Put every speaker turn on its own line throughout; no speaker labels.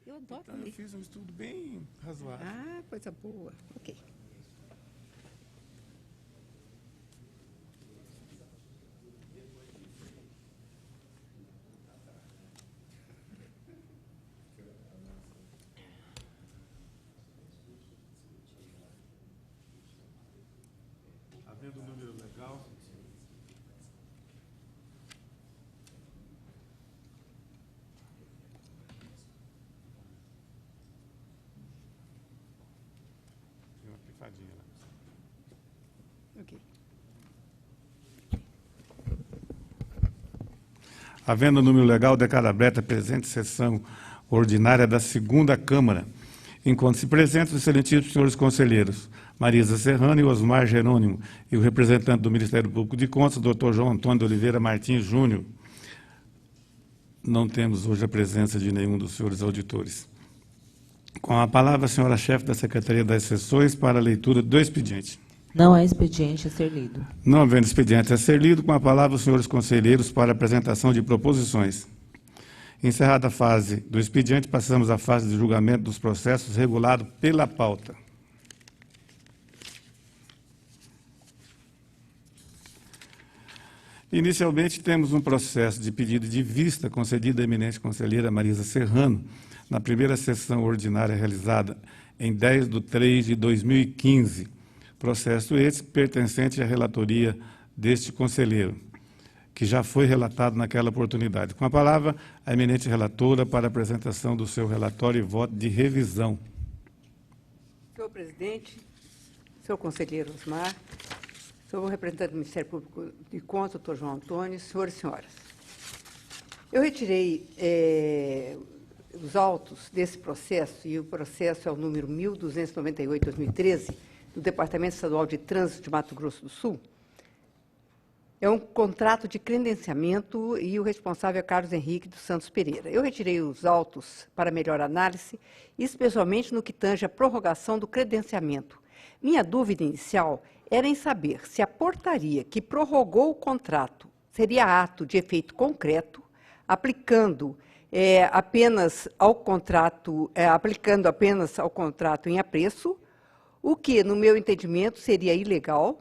Eu adoro
Então, eu fiz um estudo bem razoável.
Ah, coisa boa. Ok.
Havendo um número legal. Tem uma pifadinha lá.
Ok.
Havendo número legal, declaro aberta a presente sessão ordinária da segunda Câmara. Encontram-se presentes os excelentíssimos senhores conselheiros, Marisa Serrano e Osmar Jerônimo, e o representante do Ministério Público de Contas, doutor João Antônio de Oliveira Martins Júnior. Não temos hoje a presença de nenhum dos senhores auditores. Com a palavra, a senhora chefe da Secretaria das Sessões para a leitura do expediente.
Não há expediente a ser lido.
Não havendo expediente a ser lido, com a palavra os senhores conselheiros para a apresentação de proposições. Encerrada a fase do expediente, passamos à fase de julgamento dos processos regulado pela pauta. Inicialmente, temos um processo de pedido de vista concedido à eminente conselheira Marisa Serrano, na primeira sessão ordinária realizada em 10/3/2015. Processo esse pertencente à relatoria deste conselheiro, que já foi relatado naquela oportunidade. Com a palavra, a eminente relatora para a apresentação do seu relatório e voto de revisão.
Senhor presidente, senhor conselheiro Osmar, senhor representante do Ministério Público de Contas, doutor João Antônio, senhores e senhoras. Eu retirei os autos desse processo, e o processo é o número 1298/2013, do Departamento Estadual de Trânsito de Mato Grosso do Sul. É um contrato de credenciamento e o responsável é Carlos Henrique dos Santos Pereira. Eu retirei os autos para melhor análise, especialmente no que tange à prorrogação do credenciamento. Minha dúvida inicial era em saber se a portaria que prorrogou o contrato seria ato de efeito concreto, aplicando apenas ao contrato em apreço, o que, no meu entendimento, seria ilegal,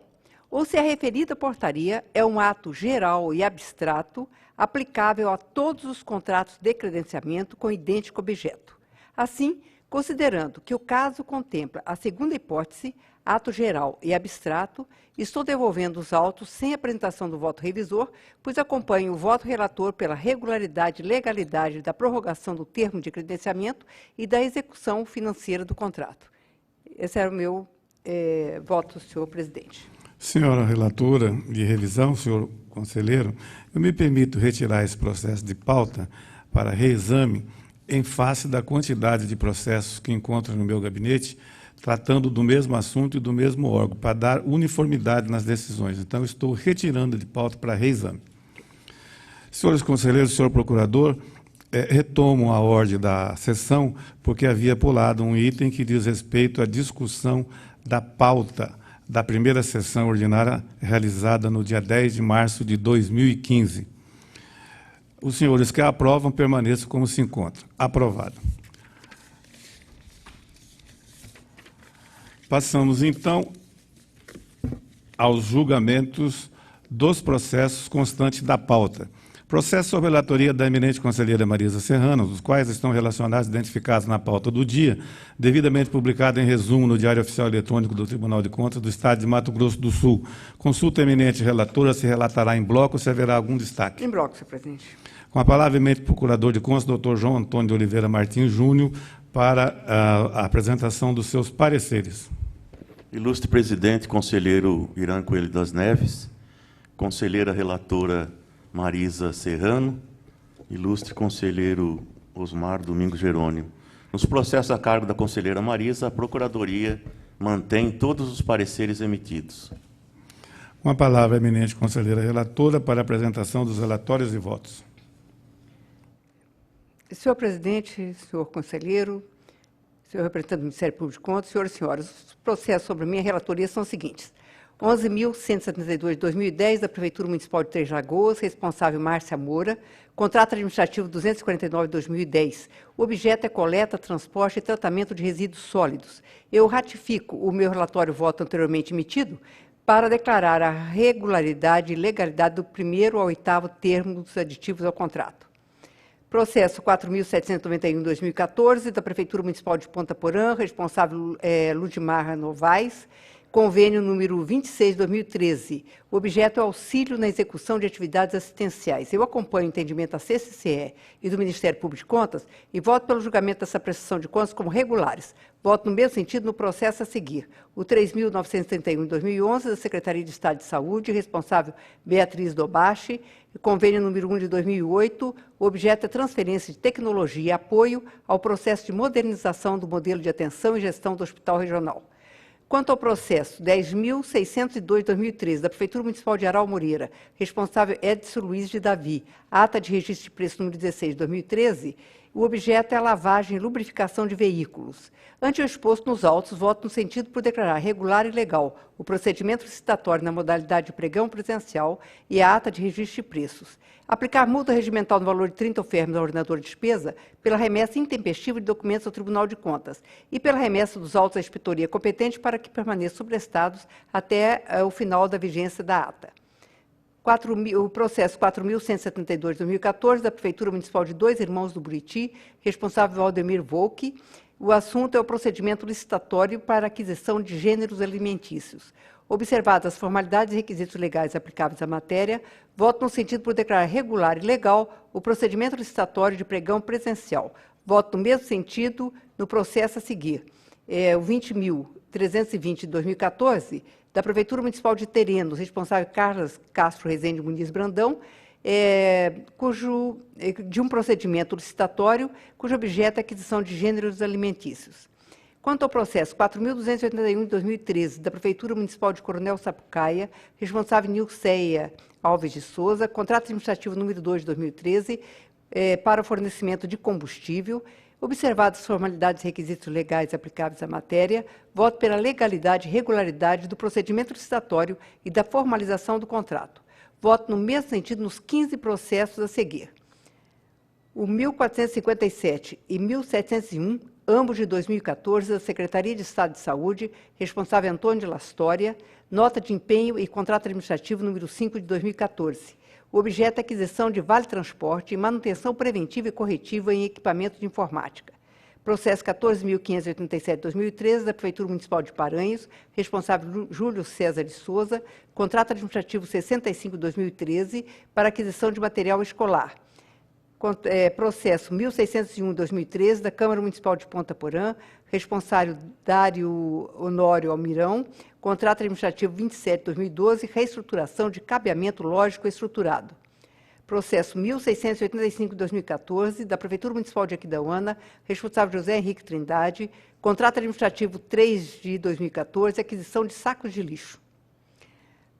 ou se a referida portaria é um ato geral e abstrato aplicável a todos os contratos de credenciamento com idêntico objeto. Assim, considerando que o caso contempla a segunda hipótese, ato geral e abstrato, estou devolvendo os autos sem apresentação do voto revisor, pois acompanho o voto relator pela regularidade e legalidade da prorrogação do termo de credenciamento e da execução financeira do contrato. Esse era o meu voto, senhor presidente.
Senhora relatora de revisão, senhor conselheiro, eu me permito retirar esse processo de pauta para reexame em face da quantidade de processos que encontro no meu gabinete, tratando do mesmo assunto e do mesmo órgão, para dar uniformidade nas decisões. Então, estou retirando de pauta para reexame. Senhores conselheiros, senhor procurador, retomo a ordem da sessão, porque havia pulado um item que diz respeito à discussão da pauta da primeira sessão ordinária realizada no dia 10 de março de 2015. Os senhores que aprovam permaneçam como se encontram. Aprovado. Passamos, então, aos julgamentos dos processos constantes da pauta. Processo sob relatoria da eminente conselheira Marisa Serrano, os quais estão relacionados e identificados na pauta do dia, devidamente publicado em resumo no Diário Oficial Eletrônico do Tribunal de Contas do Estado de Mato Grosso do Sul. Consulta a eminente relatora, se relatará em bloco, se haverá algum destaque.
Em bloco, senhor presidente.
Com a palavra, eminente procurador de Contas, doutor João Antônio de Oliveira Martins Júnior, para a apresentação dos seus pareceres.
Ilustre presidente, conselheiro Irã Coelho das Neves, conselheira relatora Marisa Serrano, ilustre conselheiro Osmar Domingos Jerônimo. Nos processos a cargo da conselheira Marisa, a Procuradoria mantém todos os pareceres emitidos.
Com a palavra, a eminente conselheira relatora, para a apresentação dos relatórios e votos.
Senhor presidente, senhor conselheiro, senhor representante do Ministério Público de Contas, senhoras e senhores, os processos sobre a minha relatoria são os seguintes. 11.172 de 2010, da Prefeitura Municipal de Três Lagoas, responsável Márcia Moura, contrato administrativo 249 de 2010. O objeto é coleta, transporte e tratamento de resíduos sólidos. Eu ratifico o meu relatório voto anteriormente emitido para declarar a regularidade e legalidade do 1º ao 8º termo dos aditivos ao contrato. Processo 4.791 de 2014, da Prefeitura Municipal de Ponta Porã, responsável Ludmar Novaes, convênio número 26 de 2013. O objeto é auxílio na execução de atividades assistenciais. Eu acompanho o entendimento da CCCE e do Ministério Público de Contas e voto pelo julgamento dessa prestação de contas como regulares. Voto no mesmo sentido no processo a seguir. O 3.931 de 2011, da Secretaria de Estado de Saúde, responsável Beatriz Dobache, convênio número 1 de 2008. O objeto é transferência de tecnologia e apoio ao processo de modernização do modelo de atenção e gestão do Hospital Regional. Quanto ao processo 10.602 de 2013, da Prefeitura Municipal de Aral Moreira, responsável Edson Luiz de Davi, ata de registro de preço número 16 de 2013, o objeto é a lavagem e lubrificação de veículos. Ante o exposto nos autos, voto no sentido por declarar regular e legal o procedimento licitatório na modalidade de pregão presencial e a ata de registro de preços. Aplicar multa regimental no valor de 30 alfermes ao ordenador de despesa pela remessa intempestiva de documentos ao Tribunal de Contas e pela remessa dos autos à inspetoria competente para que permaneçam sobrestados até o final da vigência da ata. O processo 4.172 de 2014, da Prefeitura Municipal de Dois Irmãos do Buriti, responsável Valdemir Volk. O assunto é o procedimento licitatório para aquisição de gêneros alimentícios. Observadas as formalidades e requisitos legais aplicáveis à matéria, voto no sentido por declarar regular e legal o procedimento licitatório de pregão presencial. Voto no mesmo sentido no processo a seguir. O 20.320 de 2014, da Prefeitura Municipal de Terenos, responsável Carlos Castro Rezende Muniz Brandão, de um procedimento licitatório cujo objeto é a aquisição de gêneros alimentícios. Quanto ao processo 4.281 de 2013, da Prefeitura Municipal de Coronel Sapucaia, responsável Nilceia Alves de Souza, contrato administrativo número 2 de 2013, para o fornecimento de combustível, observadas as formalidades e requisitos legais aplicáveis à matéria, voto pela legalidade e regularidade do procedimento licitatório e da formalização do contrato. Voto no mesmo sentido nos 15 processos a seguir. O 1.457 e 1.701, ambos de 2014, da Secretaria de Estado de Saúde, responsável Antônio de Lastória, nota de empenho e contrato administrativo número 5 de 2014. O objeto é aquisição de vale transporte e manutenção preventiva e corretiva em equipamentos de informática. Processo 14.587 de 2013, da Prefeitura Municipal de Paranhos, responsável Júlio César de Souza, contrato administrativo 65 de 2013, para aquisição de material escolar. Processo 1.601 de 2013, da Câmara Municipal de Ponta Porã, responsável Dário Honório Almirão, contrato administrativo 27 de 2012, reestruturação de cabeamento lógico estruturado. Processo 1.685 de 2014, da Prefeitura Municipal de Aquidauana, responsável José Henrique Trindade, contrato administrativo 3 de 2014, aquisição de sacos de lixo.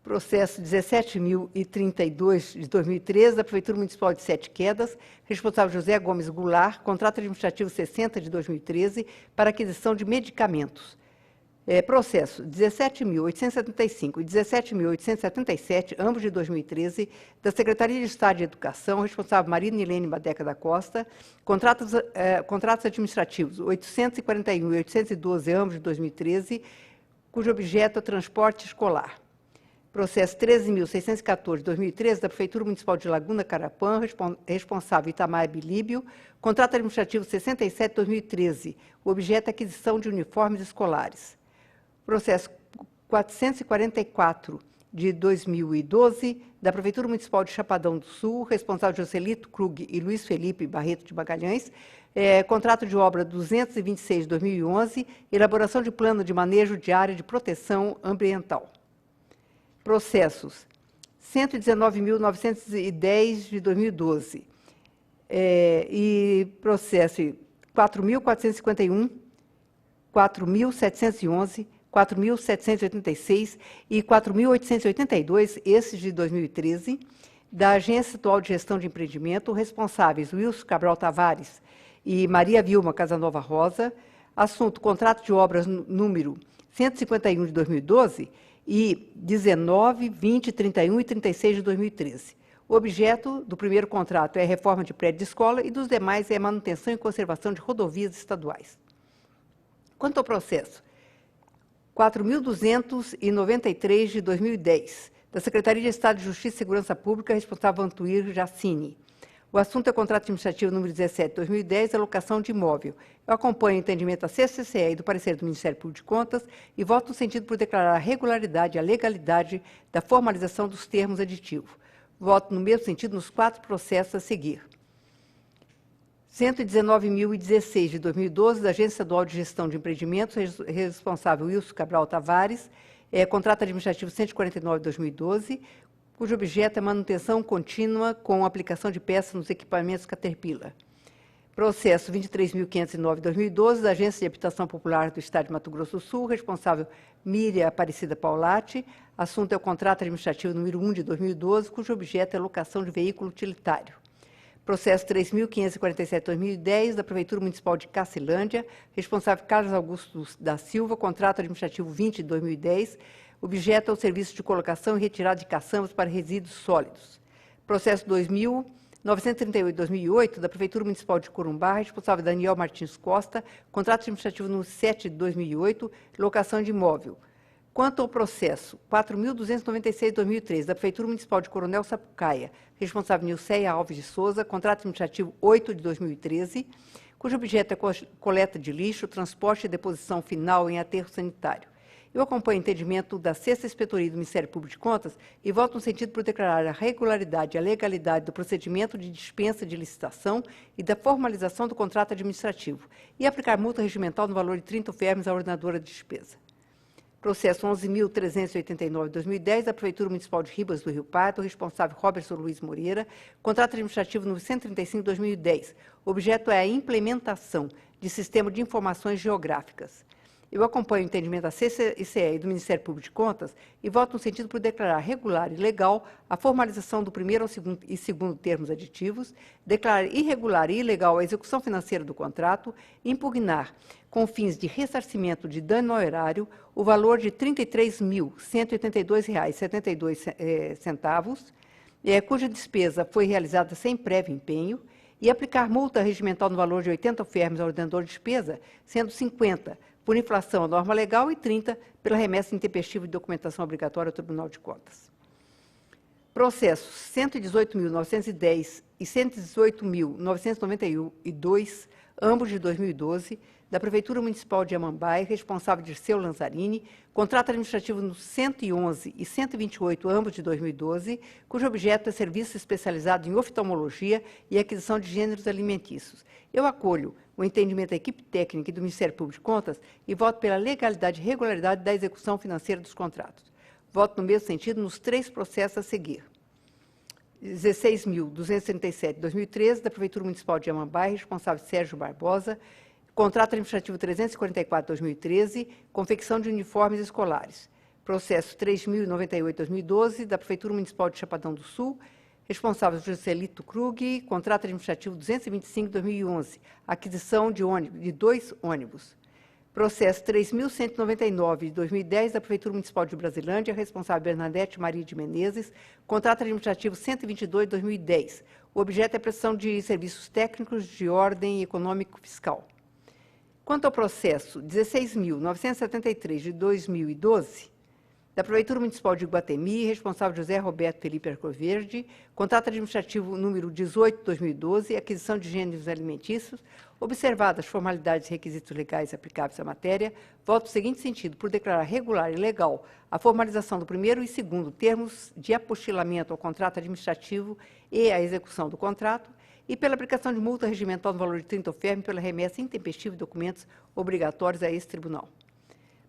Processo 17.032 de 2013, da Prefeitura Municipal de Sete Quedas, responsável José Gomes Goulart, contrato administrativo 60 de 2013, para aquisição de medicamentos. Processo 17.875 e 17.877, ambos de 2013, da Secretaria de Estado de Educação, responsável Maria Nilene Badeca da Costa, contratos administrativos 841 e 812, ambos de 2013, cujo objeto é o transporte escolar. Processo 13.614 de 2013, da Prefeitura Municipal de Laguna Carapã, responsável Itamar Bilíbio, contrato administrativo 67 de 2013, o objeto é aquisição de uniformes escolares. Processo 444 de 2012, da Prefeitura Municipal de Chapadão do Sul, responsável Joselito Krug e Luiz Felipe Barreto de Magalhães, contrato de obra 226 de 2011, elaboração de plano de manejo de área de proteção ambiental. Processos 119.910 de 2012 e processo 4.451, 4.711, 4.786 e 4.882, esses de 2013, da Agência Estadual de Gestão de Empreendimento, responsáveis Wilson Cabral Tavares e Maria Vilma Casanova Rosa, assunto contrato de obras número 151 de 2012, e 19, 20, 31 e 36 de 2013. O objeto do primeiro contrato é a reforma de prédio de escola e dos demais é a manutenção e conservação de rodovias estaduais. Quanto ao processo 4.293 de 2010, da Secretaria de Estado de Justiça e Segurança Pública, responsável Antuir Jacini. O assunto é o contrato administrativo número 17 de 2010, alocação de imóvel. Eu acompanho o entendimento da CCCE e do parecer do Ministério Público de Contas e voto no sentido por declarar a regularidade e a legalidade da formalização dos termos aditivos. Voto no mesmo sentido nos 4 processos a seguir. 119.016 de 2012, da Agência Estadual de Gestão de Empreendimentos, responsável Wilson Cabral Tavares, contrato administrativo 149 de 2012, cujo objeto é manutenção contínua com aplicação de peças nos equipamentos Caterpillar. Processo 23.509 de 2012, da Agência de Habitação Popular do Estado de Mato Grosso do Sul, responsável Miriam Aparecida Paulatti, assunto é o contrato administrativo número 1 de 2012, cujo objeto é locação de veículo utilitário. Processo 3.547 de 2010, da Prefeitura Municipal de Cacilândia, responsável Carlos Augusto da Silva, contrato administrativo 20 de 2010, objeto é o serviço de colocação e retirada de caçambas para resíduos sólidos. Processo 2.938 de 2008, da Prefeitura Municipal de Corumbá, responsável Daniel Martins Costa, contrato administrativo número 7 de 2008, locação de imóvel. Quanto ao processo 4.296 de 2013, da Prefeitura Municipal de Coronel Sapucaia, responsável Nilceia Alves de Souza, contrato administrativo 8 de 2013, cujo objeto é coleta de lixo, transporte e deposição final em aterro sanitário. Eu acompanho o entendimento da 6ª Inspetoria do Ministério Público de Contas e voto no sentido por declarar a regularidade e a legalidade do procedimento de dispensa de licitação e da formalização do contrato administrativo e aplicar multa regimental no valor de 30 UFERMs à ordenadora de despesa. Processo 11.389 de 2010, da Prefeitura Municipal de Ribas do Rio Pardo, responsável Robertson Luiz Moreira, contrato administrativo número 135 de 2010. O objeto é a implementação de sistema de informações geográficas. Eu acompanho o entendimento da CCCE e do Ministério Público de Contas e voto no sentido por declarar regular e legal a formalização do primeiro e segundo termos aditivos, declarar irregular e ilegal a execução financeira do contrato, impugnar, com fins de ressarcimento de dano ao erário, o valor de R$ 33.182,72, cuja despesa foi realizada sem prévio empenho, e aplicar multa regimental no valor de 80 UFERMs ao ordenador de despesa, sendo 50 por inflação à norma legal e 30 pela remessa intempestiva de documentação obrigatória ao Tribunal de Contas. Processos 118.910 e 118.992, ambos de 2012, da Prefeitura Municipal de Amambai, responsável Dirceu Lanzarini, contrato administrativo no 111 e 128, ambos de 2012, cujo objeto é serviço especializado em oftalmologia e aquisição de gêneros alimentícios. Eu acolho o entendimento da equipe técnica e do Ministério Público de Contas e voto pela legalidade e regularidade da execução financeira dos contratos. Voto no mesmo sentido nos 3 processos a seguir. 16.237 de 2013, da Prefeitura Municipal de Amambai, responsável Sérgio Barbosa, contrato administrativo 344 de 2013, confecção de uniformes escolares. Processo 3.098 de 2012, da Prefeitura Municipal de Chapadão do Sul, responsável Joselito Krug, contrato administrativo 225 de 2011, aquisição de 2 ônibus. Processo 3.199 de 2010, da Prefeitura Municipal de Brasilândia, responsável Bernadette Maria de Menezes, contrato administrativo 122 de 2010. O objeto é a prestação de serviços técnicos de ordem econômico-fiscal. Quanto ao processo 16.973 de 2012, da Prefeitura Municipal de Iguatemi, responsável José Roberto Felipe Arcoverde, contrato administrativo número 18 de 2012, aquisição de gêneros alimentícios, observadas as formalidades e requisitos legais aplicáveis à matéria, voto no seguinte sentido, por declarar regular e legal a formalização do primeiro e segundo termos de apostilamento ao contrato administrativo e a execução do contrato, e pela aplicação de multa regimental no valor de 30 UFERM pela remessa intempestiva de documentos obrigatórios a esse tribunal.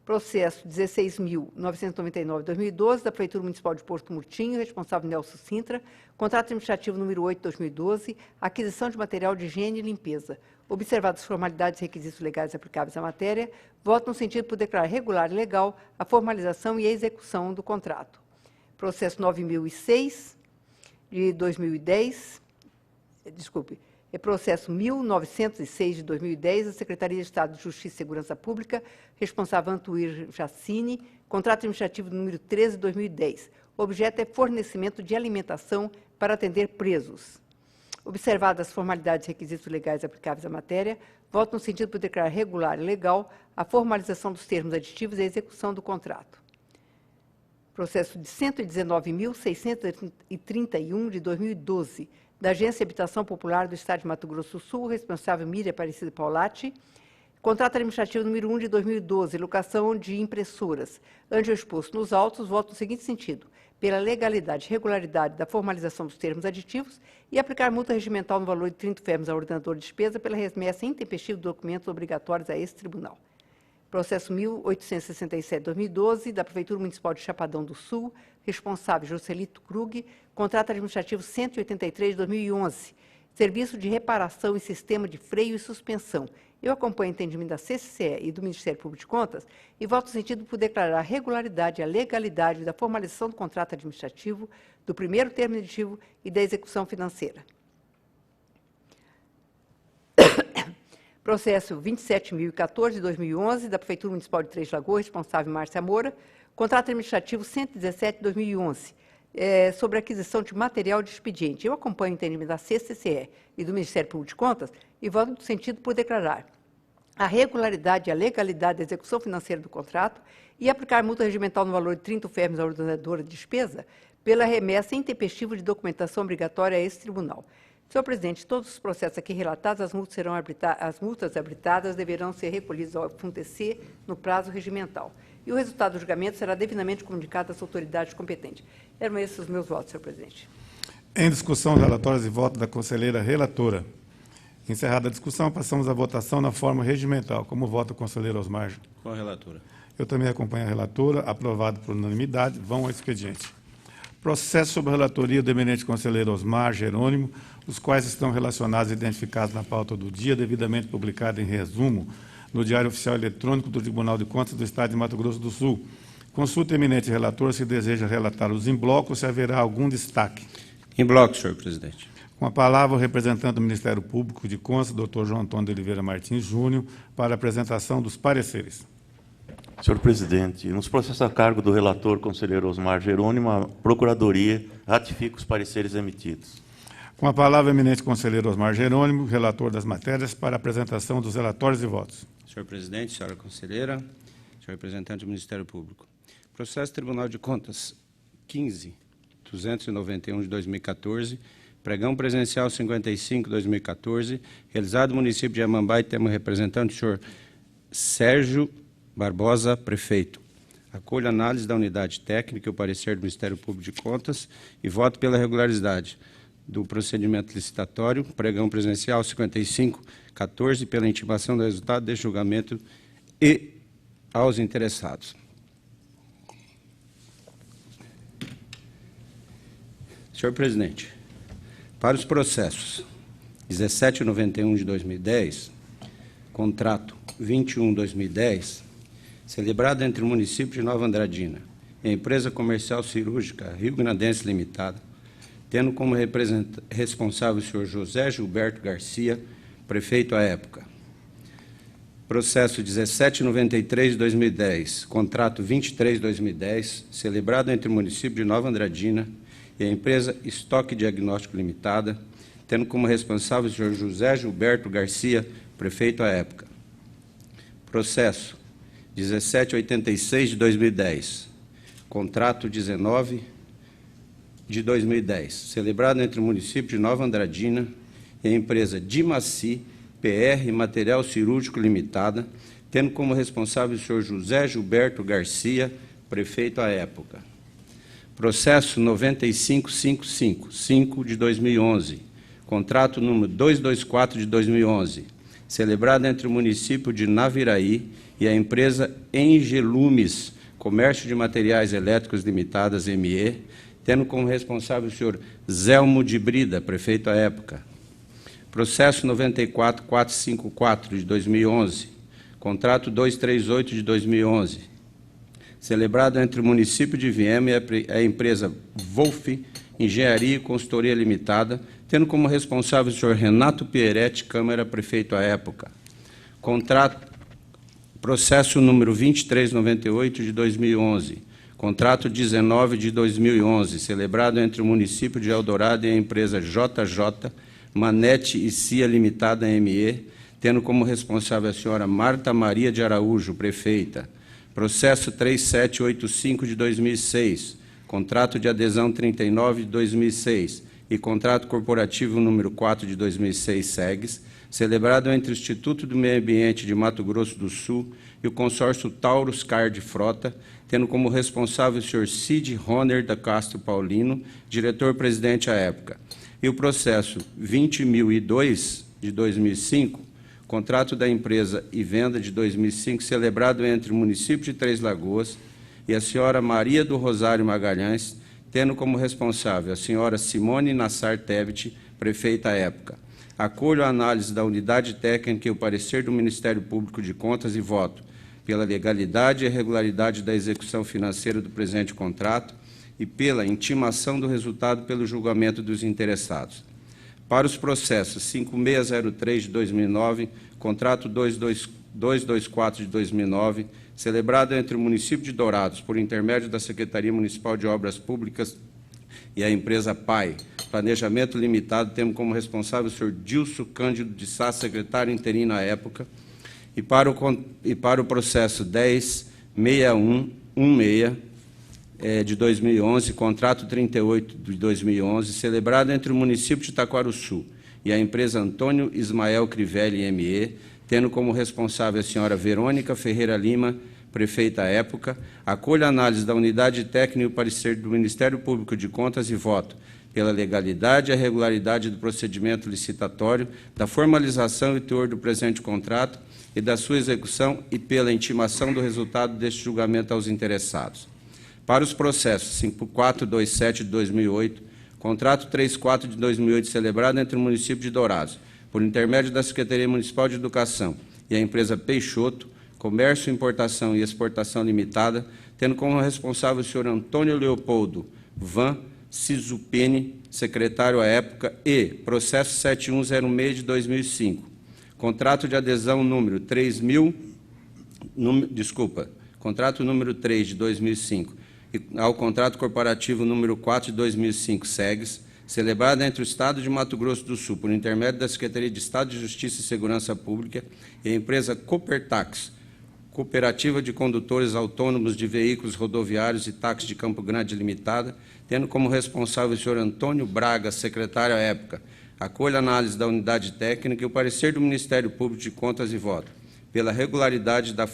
Processo 16.999 de 2012, da Prefeitura Municipal de Porto Murtinho, responsável Nelson Sintra, contrato administrativo número 8 de 2012, aquisição de material de higiene e limpeza. Observadas as formalidades e requisitos legais aplicáveis à matéria, voto no sentido por declarar regular e legal a formalização e a execução do contrato. Processo 9.006 de 2010, É processo 1906 de 2010, da Secretaria de Estado de Justiça e Segurança Pública, responsável Antuir Jacini, contrato administrativo número 13 de 2010. O objeto é fornecimento de alimentação para atender presos. Observadas as formalidades e requisitos legais aplicáveis à matéria, voto no sentido de declarar regular e legal a formalização dos termos aditivos e a execução do contrato. Processo de 119.631 de 2012, da Agência de Habitação Popular do Estado de Mato Grosso do Sul, responsável Miriam Aparecida Paulatti. Contrato administrativo número 1 de 2012, locação de impressoras. Ante o exposto nos autos, voto no seguinte sentido: pela legalidade e regularidade da formalização dos termos aditivos e aplicar multa regimental no valor de 30 fermos ao ordenador de despesa pela remessa intempestiva de documentos obrigatórios a esse tribunal. Processo 1867-2012, da Prefeitura Municipal de Chapadão do Sul, responsável Joselito Krug, contrato administrativo 183-2011, serviço de reparação e sistema de freio e suspensão. Eu acompanho o entendimento da CCE e do Ministério Público de Contas e voto no sentido por declarar a regularidade e a legalidade da formalização do contrato administrativo, do primeiro termo aditivo e da execução financeira. Processo 27.014 de 2011, da Prefeitura Municipal de Três Lagoas, responsável Márcia Moura, contrato administrativo 117 de 2011, sobre a aquisição de material de expediente. Eu acompanho o entendimento da CCCE e do Ministério Público de Contas e voto no sentido por declarar a regularidade e a legalidade da execução financeira do contrato e aplicar multa regimental no valor de 30 fermos à ordenadora de despesa pela remessa intempestiva de documentação obrigatória a esse tribunal. Senhor presidente, todos os processos aqui relatados, as multas habilitadas deverão ser recolhidas ao FUNTC no prazo regimental. E o resultado do julgamento será devidamente comunicado às autoridades competentes. Eram esses os meus votos, senhor presidente.
Em discussão, relatórios e voto da conselheira relatora. Encerrada a discussão, passamos à votação na forma regimental. Como vota o conselheiro Osmar?
Com a relatora.
Eu também acompanho a relatora, aprovado por unanimidade. Vão ao expediente. Processo sobre a relatoria do eminente conselheiro Osmar Jerônimo, os quais estão relacionados e identificados na pauta do dia, devidamente publicado em resumo no Diário Oficial Eletrônico do Tribunal de Contas do Estado de Mato Grosso do Sul. Consulta o eminente relator se deseja relatar-os em bloco ou se haverá algum destaque.
Em bloco, senhor presidente.
Com a palavra, o representante do Ministério Público de Contas, doutor João Antônio de Oliveira Martins Júnior, para a apresentação dos pareceres.
Senhor presidente, nos processos a cargo do relator conselheiro Osmar Jerônimo, a Procuradoria ratifica os pareceres emitidos.
Com a palavra, o eminente conselheiro Osmar Jerônimo, relator das matérias, para a apresentação dos relatórios e votos.
Senhor presidente, senhora conselheira, senhor representante do Ministério Público. Processo Tribunal de Contas 15.291 de 2014, pregão presencial 55 de 2014, realizado no município de Amambai, temos representante o senhor Sérgio Barbosa, prefeito. Acolho a análise da unidade técnica e o parecer do Ministério Público de Contas e voto pela regularidade do procedimento licitatório, pregão presencial 5514, pela intimação do resultado deste julgamento e aos interessados. Senhor presidente, para os processos 1791 de 2010, contrato 21/2010, celebrado entre o município de Nova Andradina e a empresa comercial cirúrgica Rio Grandense Limitada, tendo como responsável o senhor José Gilberto Garcia, prefeito à época. Processo 1793 de 2010, contrato 23/2010, celebrado entre o município de Nova Andradina e a empresa Estoque Diagnóstico Limitada, tendo como responsável o senhor José Gilberto Garcia, prefeito à época. Processo 1786 de 2010, contrato 19 de 2010, celebrado entre o município de Nova Andradina e a empresa Dimaci PR Material Cirúrgico Limitada, tendo como responsável o senhor José Gilberto Garcia, prefeito à época. Processo 95555 de 2011, contrato número 224 de 2011, celebrado entre o município de Naviraí e a empresa Engelumes Comércio de Materiais Elétricos Limitadas, ME, tendo como responsável o senhor Zelmo de Brida, prefeito à época. Processo 94454 de 2011, contrato 238 de 2011, celebrado entre o município de Viema e a empresa Wolf Engenharia e Consultoria Limitada, tendo como responsável o senhor Renato Pieretti, Câmara, prefeito à época. Processo número 2398 de 2011, contrato 19 de 2011, celebrado entre o município de Eldorado e a empresa JJ Manete e CIA Limitada ME, tendo como responsável a senhora Marta Maria de Araújo, prefeita. Processo 3785 de 2006, contrato de adesão 39 de 2006 e contrato corporativo número 4 de 2006 SEGS, celebrado entre o Instituto do Meio Ambiente de Mato Grosso do Sul e o consórcio Taurus Card Frota, tendo como responsável o senhor Cid Roner da Castro Paulino, diretor-presidente à época. E o processo 20.002, de 2005, contrato da empresa e venda de 2005, celebrado entre o município de Três Lagoas e a senhora Maria do Rosário Magalhães, tendo como responsável a senhora Simone Nassar Tebet, prefeita à época. Acolho a análise da unidade técnica e o parecer do Ministério Público de Contas e voto pela legalidade e regularidade da execução financeira do presente contrato e pela intimação do resultado pelo julgamento dos interessados. Para os processos 5603 de 2009, contrato 224 de 2009, celebrado entre o município de Dourados, por intermédio da Secretaria Municipal de Obras Públicas e a empresa PAI, Planejamento Limitado, tendo como responsável o senhor Dilso Cândido de Sá, secretário interino à época, e para o processo 10.6116 de 2011, contrato 38 de 2011, celebrado entre o município de Taquarussu e a empresa Antônio Ismael Crivelli ME, tendo como responsável a senhora Verônica Ferreira Lima, prefeita à época, acolho a análise da unidade técnica e o parecer do Ministério Público de Contas e voto pela legalidade e a regularidade do procedimento licitatório, da formalização e teor do presente contrato e da sua execução e pela intimação do resultado deste julgamento aos interessados. Para os processos 5427 de 2008, contrato 34 de 2008, celebrado entre o município de Dourados, por intermédio da Secretaria Municipal de Educação e a empresa Peixoto, Comércio, Importação e Exportação Limitada, tendo como responsável o senhor Antônio Leopoldo Van Sizupene, secretário à época, e processo 7106 de 2005, contrato de adesão número 3.000, contrato número 3 de 2005, ao contrato corporativo número 4 de 2005, SEGS, celebrado entre o Estado de Mato Grosso do Sul, por intermédio da Secretaria de Estado de Justiça e Segurança Pública e a empresa Coopertax, Cooperativa de Condutores Autônomos de Veículos Rodoviários e Táxi de Campo Grande Limitada, tendo como responsável o senhor Antônio Braga, secretário à época. Acolho a análise da unidade técnica e o parecer do Ministério Público de Contas e voto pela regularidade da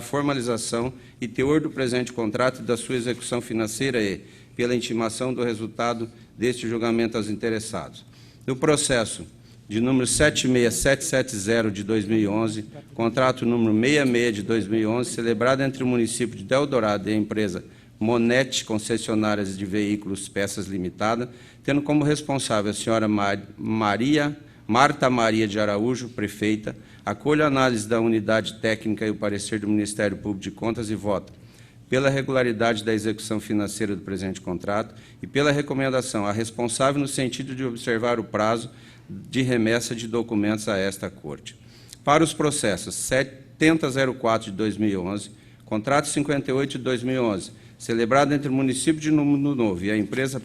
formalização e teor do presente contrato e da sua execução financeira e pela intimação do resultado deste julgamento aos interessados. No processo de número 76770 de 2011, contrato número 66 de 2011, celebrado entre o município de Eldorado e a empresa Monete Concessionárias de Veículos Peças Limitada, tendo como responsável a senhora Marta Maria de Araújo, prefeita. Acolho a análise da unidade técnica e o parecer do Ministério Público de Contas e voto pela regularidade da execução financeira do presente contrato e pela recomendação à responsável no sentido de observar o prazo de remessa de documentos a esta Corte. Para os processos 7004 de 2011, contrato 58 de 2011, celebrado entre o município de Mundo Novo e a empresa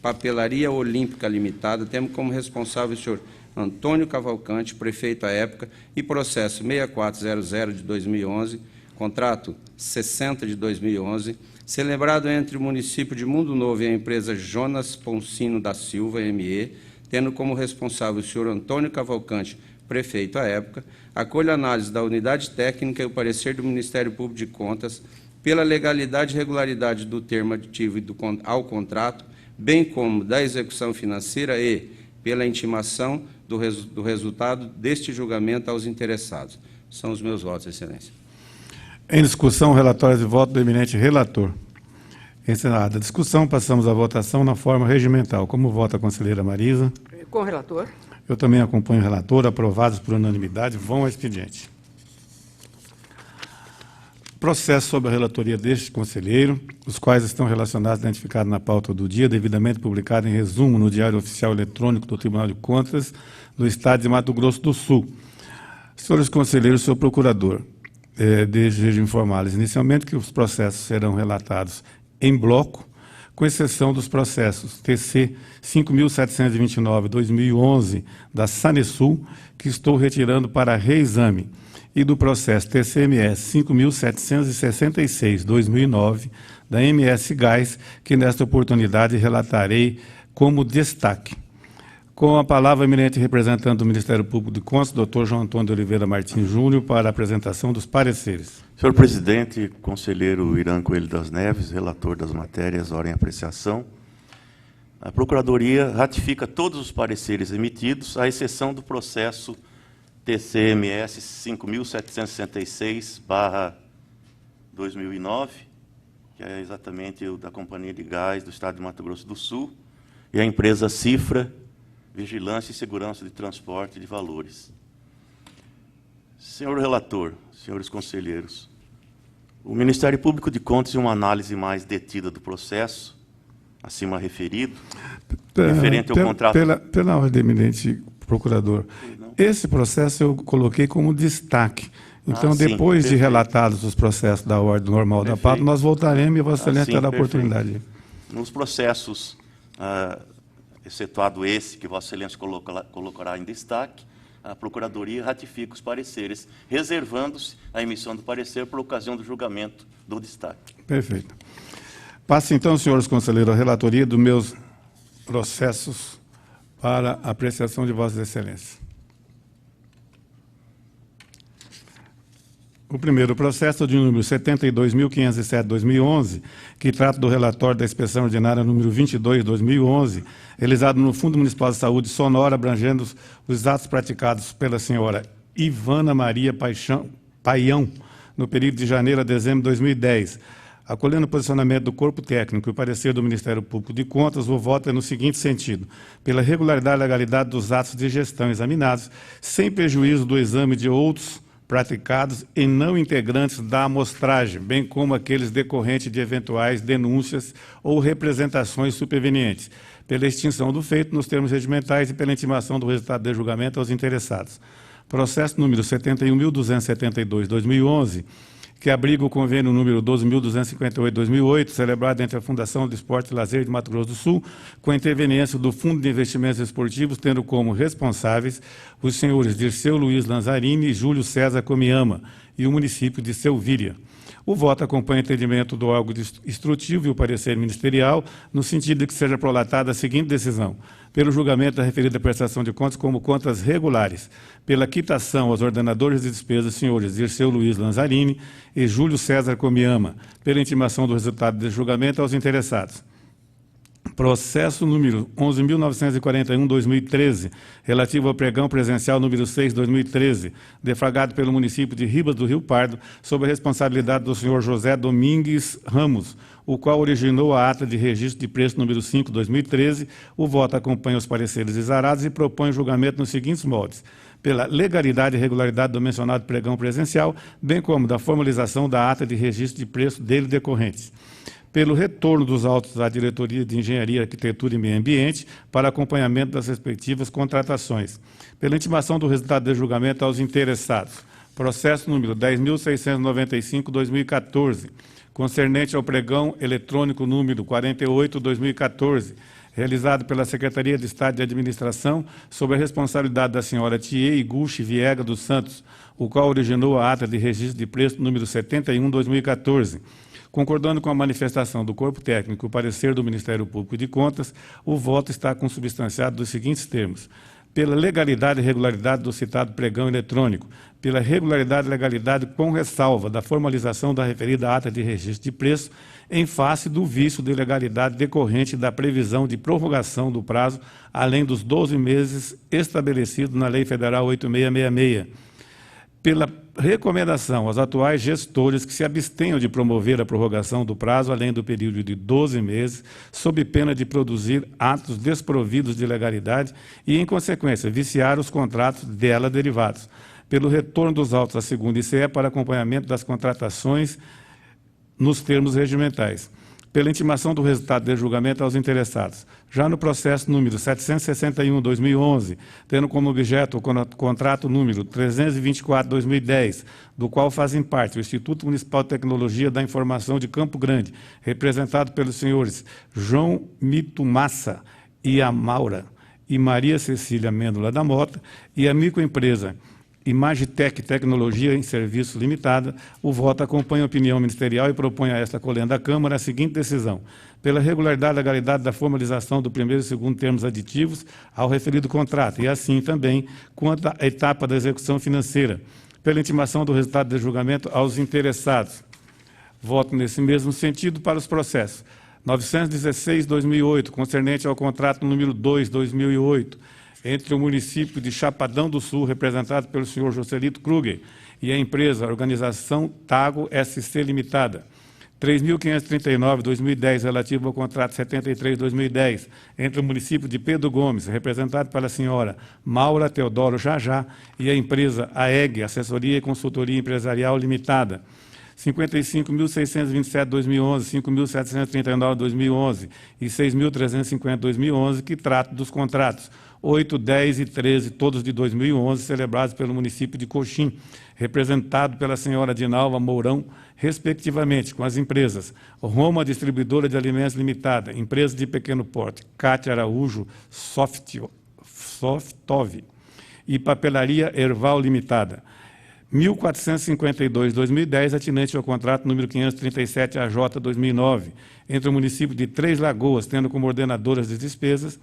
Papelaria Olímpica Limitada, temos como responsável o senhor Antônio Cavalcante, prefeito à época, e processo 6400 de 2011, contrato 60 de 2011, celebrado entre o município de Mundo Novo e a empresa Jonas Poncino da Silva, ME, tendo como responsável o senhor Antônio Cavalcante, prefeito à época. Acolho a análise da unidade técnica e o parecer do Ministério Público de Contas pela legalidade e regularidade do termo aditivo ao contrato, bem como da execução financeira e pela intimação do resultado deste julgamento aos interessados. São os meus votos, Excelência.
Em discussão, relatórios de voto do eminente relator. Encerrada a discussão, passamos à votação na forma regimental. Como vota a conselheira Marisa?
Com o relator.
Eu também acompanho o relator. Aprovados por unanimidade, vão ao expediente. Processo sobre a relatoria deste conselheiro, os quais estão relacionados e identificados na pauta do dia, devidamente publicado em resumo no Diário Oficial Eletrônico do Tribunal de Contas do Estado de Mato Grosso do Sul. Senhores conselheiros, senhor procurador, desejo informá-los inicialmente que os processos serão relatados em bloco, com exceção dos processos TC 5.729/2011 da Sanesul, que estou retirando para reexame, e do processo TCMS 5.766/2009 da MS Gás, que nesta oportunidade relatarei como destaque. Com a palavra, eminente representante do Ministério Público de Contas, doutor João Antônio de Oliveira Martins Júnior, para a apresentação dos pareceres.
Senhor presidente, conselheiro Irã Coelho das Neves, relator das matérias, ordem e apreciação. A Procuradoria ratifica todos os pareceres emitidos, à exceção do processo TCMS 5.766/2009, que é exatamente o da Companhia de Gás do Estado de Mato Grosso do Sul, e a empresa Cifra, Vigilância e Segurança de Transporte de Valores. Senhor relator, senhores conselheiros, o Ministério Público de Contas, em uma análise mais detida do processo, acima referido, referente ao contrato...
Pela ordem, eminente procurador, esse processo eu coloquei como destaque. Então, depois de relatados os processos da ordem normal da pauta, nós voltaremos e Vossa Excelência terá a oportunidade.
Nos processos, excetuado esse que Vossa Excelência colocará em destaque, a Procuradoria ratifica os pareceres, reservando-se a emissão do parecer por ocasião do julgamento do destaque.
Perfeito. Passo, então, senhores conselheiros, a relatoria dos meus processos para apreciação de Vossas Excelências. O primeiro processo, de número 72.507/2011, que trata do relatório da inspeção ordinária número 22/2011, realizado no Fundo Municipal de Saúde Sonora, abrangendo os atos praticados pela senhora Ivana Maria Paião, no período de janeiro a dezembro de 2010. Acolhendo o posicionamento do corpo técnico e o parecer do Ministério Público de Contas, o voto é no seguinte sentido: pela regularidade e legalidade dos atos de gestão examinados, sem prejuízo do exame de outros praticados e não integrantes da amostragem, bem como aqueles decorrentes de eventuais denúncias ou representações supervenientes, pela extinção do feito nos termos regimentais e pela intimação do resultado de julgamento aos interessados. Processo número 71.272/2011, que abriga o convênio número 12.258/2008, celebrado entre a Fundação de Esporte e Lazer de Mato Grosso do Sul, com a interveniência do Fundo de Investimentos Esportivos, tendo como responsáveis os senhores Dirceu Luiz Lanzarini e Júlio César Comiyama, e o município de Selvíria. O voto acompanha o entendimento do órgão instrutivo e o parecer ministerial, no sentido de que seja prolatada a seguinte decisão: pelo julgamento da referida prestação de contas como contas regulares, pela quitação aos ordenadores de despesas, senhores Dirceu Luiz Lanzarini e Júlio César Comiyama, pela intimação do resultado desse julgamento aos interessados. Processo número 11.941/2013, relativo ao pregão presencial número 6/2013, deflagrado pelo município de Ribas do Rio Pardo, sob a responsabilidade do senhor José Domingues Ramos, o qual originou a ata de registro de preço número 5/2013. O voto acompanha os pareceres exarados e propõe o julgamento nos seguintes moldes: pela legalidade e regularidade do mencionado pregão presencial, bem como da formalização da ata de registro de preço dele decorrentes; pelo retorno dos autos à Diretoria de Engenharia, Arquitetura e Meio Ambiente para acompanhamento das respectivas contratações; pela intimação do resultado do julgamento aos interessados. Processo número 10.695/2014, concernente ao pregão eletrônico número 48/2014, realizado pela Secretaria de Estado de Administração, sob a responsabilidade da senhora Thier Iguchi Viega dos Santos, o qual originou a ata de registro de preço número 71/2014. Concordando com a manifestação do corpo técnico e o parecer do Ministério Público de Contas, o voto está consubstanciado dos seguintes termos: pela legalidade e regularidade do citado pregão eletrônico, pela regularidade e legalidade com ressalva da formalização da referida ata de registro de preço, em face do vício de ilegalidade decorrente da previsão de prorrogação do prazo, além dos 12 meses estabelecidos na Lei Federal 8666. Pela recomendação aos atuais gestores que se abstenham de promover a prorrogação do prazo além do período de 12 meses, sob pena de produzir atos desprovidos de legalidade e, em consequência, viciar os contratos dela derivados. pelo retorno dos autos à segunda ICE para acompanhamento das contratações nos termos regimentais, pela intimação do resultado de julgamento aos interessados. Já no processo número 761/2011, tendo como objeto o contrato número 324/2010, do qual fazem parte o Instituto Municipal de Tecnologia da Informação de Campo Grande, representado pelos senhores João Mitumassa e Amaura e Maria Cecília Mêndola da Mota, e a microempresa Imagitec Tecnologia em Serviço Limitada, o voto acompanha a opinião ministerial e propõe a esta colenda da Câmara a seguinte decisão: pela regularidade e legalidade da formalização do primeiro e segundo termos aditivos ao referido contrato, e assim também quanto à etapa da execução financeira, pela intimação do resultado de julgamento aos interessados. Voto nesse mesmo sentido para os processos 916/2008, concernente ao contrato número 2/2008, entre o município de Chapadão do Sul, representado pelo senhor Joselito Kruger, e a empresa Organização Tago SC Limitada. 3.539/2010, relativo ao contrato 73/2010, entre o município de Pedro Gomes, representado pela senhora Maura Teodoro Jajá, e a empresa AEG, Assessoria e Consultoria Empresarial Limitada. 55.627/2011, 5.739/2011 e 6.350/2011, que tratam dos contratos 8, 10 e 13, todos de 2011, celebrados pelo município de Coxim, representado pela senhora Dinalva Mourão, respectivamente, com as empresas Roma Distribuidora de Alimentos Limitada, empresa de pequeno porte, Cátia Araújo Softov e Papelaria Erval Limitada. 1.452/2010, atinente ao contrato número 537 AJ 2009, entre o município de Três Lagoas, tendo como ordenadoras de despesas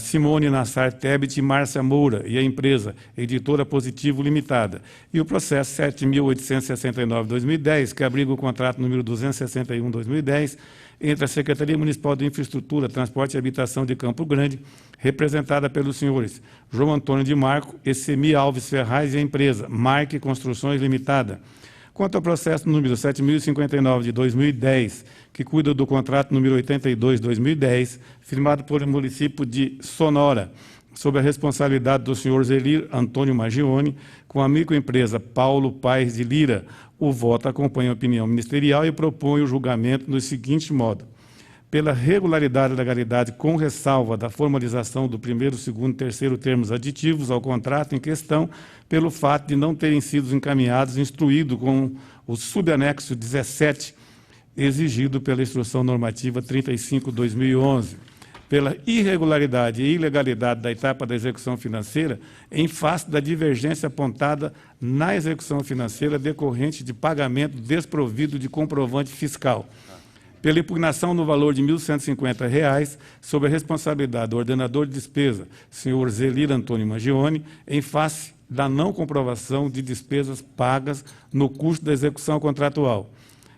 Simone Nassar Tebet e Márcia Moura, e a empresa Editora Positivo Limitada. E o processo 7.869/2010, que abriga o contrato número 261/2010, entre a Secretaria Municipal de Infraestrutura, Transporte e Habitação de Campo Grande, representada pelos senhores João Antônio de Marco e Semi Alves Ferraz, e a empresa Marque Construções Limitada. Quanto ao processo número 7.059/2010, que cuida do contrato número 82/2010, firmado por o município de Sonora, sob a responsabilidade do senhor Zelir Antônio Magione, com a microempresa Paulo Paes de Lira, o voto acompanha a opinião ministerial e propõe o julgamento no seguinte modo: pela regularidade e legalidade, com ressalva da formalização do primeiro, segundo e terceiro termos aditivos ao contrato em questão, pelo fato de não terem sido encaminhados, instruído com o subanexo 17, exigido pela Instrução Normativa 35/2011. Pela irregularidade e ilegalidade da etapa da execução financeira, em face da divergência apontada na execução financeira decorrente de pagamento desprovido de comprovante fiscal. Pela impugnação no valor de R$ 1.150, sob a responsabilidade do ordenador de despesa, senhor Zelir Antônio Magione, em face da não comprovação de despesas pagas no custo da execução contratual.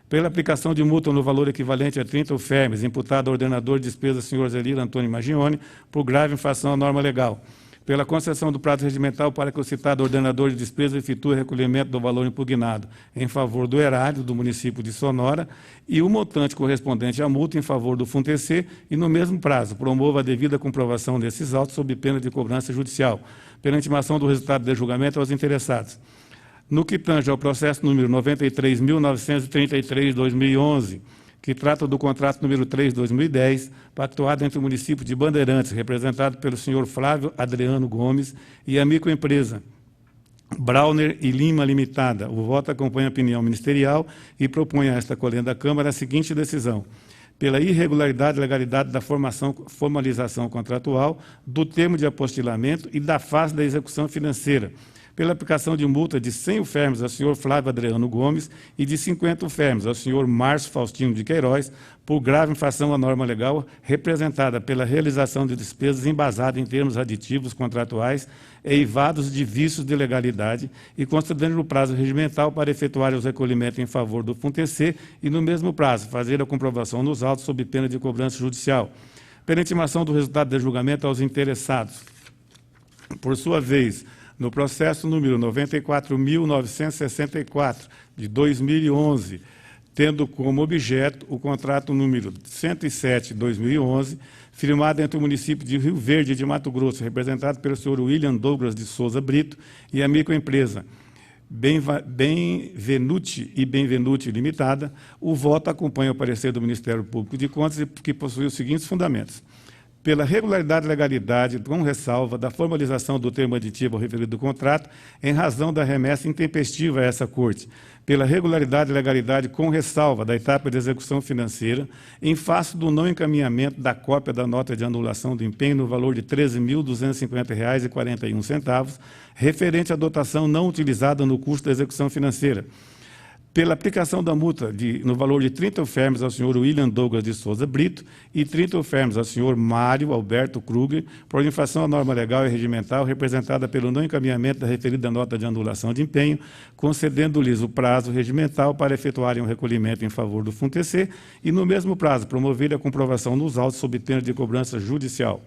Pela aplicação de multa no valor equivalente a 30 UFERMs, imputado ao ordenador de despesas, senhor Zelir Antônio Magione, por grave infração à norma legal. Pela concessão do prazo regimental para que o citado ordenador de despesas efetue recolhimento do valor impugnado em favor do erário do município de Sonora e o montante correspondente à multa em favor do FUNTC e, no mesmo prazo, promova a devida comprovação desses autos sob pena de cobrança judicial, pela intimação do resultado de julgamento aos interessados. No que tange ao processo número 93.933/2011, que trata do contrato número 3/2010, pactuado entre o município de Bandeirantes, representado pelo senhor Flávio Adriano Gomes, e a microempresa Brauner e Lima Limitada. O voto acompanha a opinião ministerial e propõe a esta colenda da Câmara a seguinte decisão: pela irregularidade e legalidade da formalização contratual, do termo de apostilamento e da fase da execução financeira, pela aplicação de multa de 100 UFERMs ao senhor Flávio Adriano Gomes e de 50 UFERMs ao senhor Márcio Faustino de Queiroz, por grave infração à norma legal, representada pela realização de despesas embasada em termos aditivos contratuais eivados de vícios de legalidade e concedendo o prazo regimental para efetuar os recolhimentos em favor do FUNTC e, no mesmo prazo, fazer a comprovação nos autos sob pena de cobrança judicial. Pela intimação do resultado de julgamento aos interessados. Por sua vez, no processo número 94.964, de 2011, tendo como objeto o contrato número 107/2011, firmado entre o município de Rio Verde de Mato Grosso, representado pelo senhor William Douglas de Souza Brito, e a microempresa Benvenuti e Benvenuti Limitada. O voto acompanha o parecer do Ministério Público de Contas, que possui os seguintes fundamentos: pela regularidade e legalidade, com ressalva da formalização do termo aditivo ao referido contrato, em razão da remessa intempestiva a essa Corte; pela regularidade e legalidade, com ressalva da etapa de execução financeira, em face do não encaminhamento da cópia da nota de anulação do empenho no valor de R$ 13.250,41, referente à dotação não utilizada no custo da execução financeira; pela aplicação da multa no valor de 30 UFERMs ao senhor William Douglas de Souza Brito e 30 UFERMs ao senhor Mário Alberto Kruger, por infração à norma legal e regimental representada pelo não encaminhamento da referida nota de anulação de empenho, concedendo-lhes o prazo regimental para efetuarem o recolhimento em favor do FUNTC e, no mesmo prazo, promover a comprovação nos autos sob pena de cobrança judicial;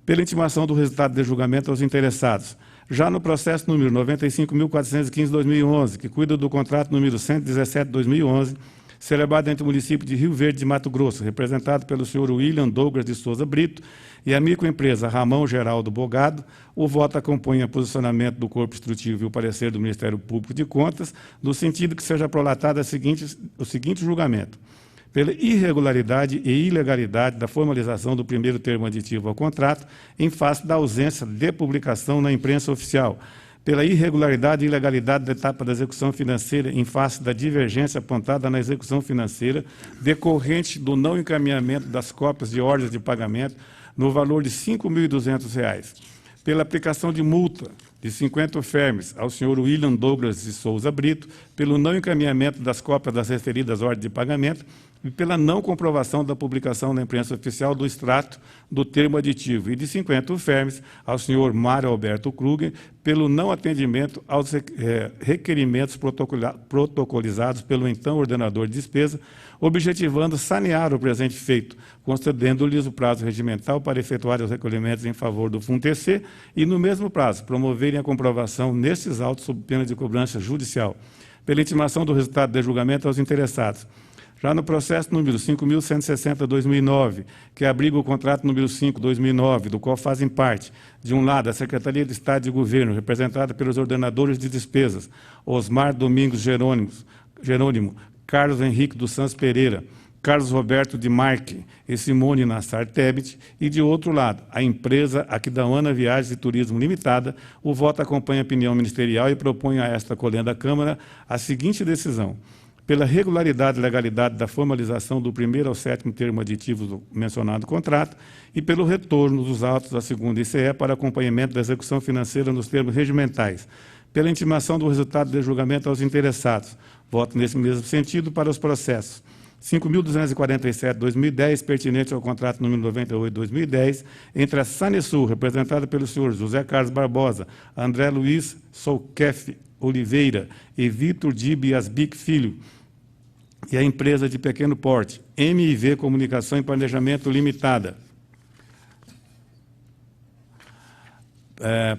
pela intimação do resultado de julgamento aos interessados. Já no processo número 95.415/2011, que cuida do contrato número 117/2011, celebrado entre o município de Rio Verde de Mato Grosso, representado pelo senhor William Douglas de Souza Brito, e a microempresa Ramão Geraldo Bogado, o voto acompanha o posicionamento do corpo instrutivo e o parecer do Ministério Público de Contas, no sentido que seja prolatado o seguinte julgamento: pela irregularidade e ilegalidade da formalização do primeiro termo aditivo ao contrato, em face da ausência de publicação na imprensa oficial; pela irregularidade e ilegalidade da etapa da execução financeira, em face da divergência apontada na execução financeira, decorrente do não encaminhamento das cópias de ordens de pagamento no valor de R$ 5.200; pela aplicação de multa de 50 UFERMs ao senhor William Douglas de Souza Brito, pelo não encaminhamento das cópias das referidas ordens de pagamento e pela não comprovação da publicação na imprensa oficial do extrato do termo aditivo, e de 50 UFERMs ao senhor Mário Alberto Kruger, pelo não atendimento aos requerimentos protocolizados pelo então ordenador de despesa, objetivando sanear o presente feito, concedendo-lhes o prazo regimental para efetuar os recolhimentos em favor do FUNTC e, no mesmo prazo, promoverem a comprovação nestes autos sob pena de cobrança judicial; pela intimação do resultado de julgamento aos interessados. Já no processo número 5.160/2009, que abriga o contrato número 5/2009, do qual fazem parte, de um lado, a Secretaria de Estado de Governo, representada pelos ordenadores de despesas, Osmar Domingos Jerônimo, Carlos Henrique dos Santos Pereira, Carlos Roberto de Marque e Simone Nassar Tebet, e, de outro lado, a empresa Aquidauana Viagens e Turismo Limitada, o voto acompanha a opinião ministerial e propõe a esta colenda da Câmara a seguinte decisão: pela regularidade e legalidade da formalização do primeiro ao sétimo termo aditivo do mencionado contrato e pelo retorno dos autos da segunda ICE para acompanhamento da execução financeira nos termos regimentais; pela intimação do resultado de julgamento aos interessados. Voto nesse mesmo sentido para os processos 5.247/2010, pertinente ao contrato número 98/2010, entre a Sanesul, representada pelo senhor José Carlos Barbosa, André Luiz Souquef Oliveira e Vitor Dibe Asbic Filho, e a empresa de pequeno porte, MIV Comunicação e Planejamento Limitada.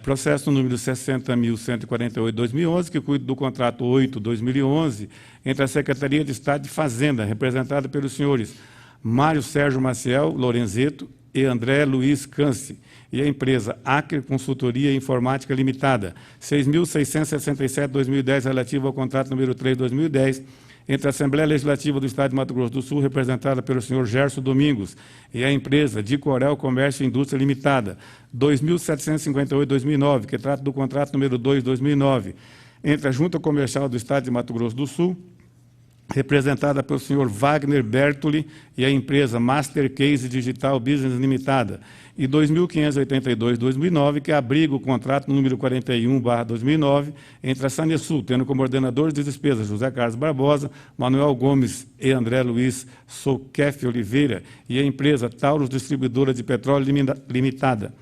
Processo número 60.148/2011, que cuida do contrato 8/2011, entre a Secretaria de Estado de Fazenda, representada pelos senhores Mário Sérgio Maciel Lorenzeto e André Luiz Canse, e a empresa Acre Consultoria Informática Limitada, 6.667/2010, relativo ao contrato número 3/2010, entre a Assembleia Legislativa do Estado de Mato Grosso do Sul, representada pelo senhor Gerson Domingos, e a empresa de Corel Comércio e Indústria Limitada, 2.758/2009, que trata do contrato número 2/2009, entre a Junta Comercial do Estado de Mato Grosso do Sul, representada pelo senhor Wagner Bertoli, e a empresa Master Case Digital Business Limitada, e 2.582/2009, que abriga o contrato número 41/2009, entre a Sanesul, tendo como ordenadores de despesas José Carlos Barbosa, Manuel Gomes e André Luiz Souquef Oliveira, e a empresa Taurus Distribuidora de Petróleo Limitada.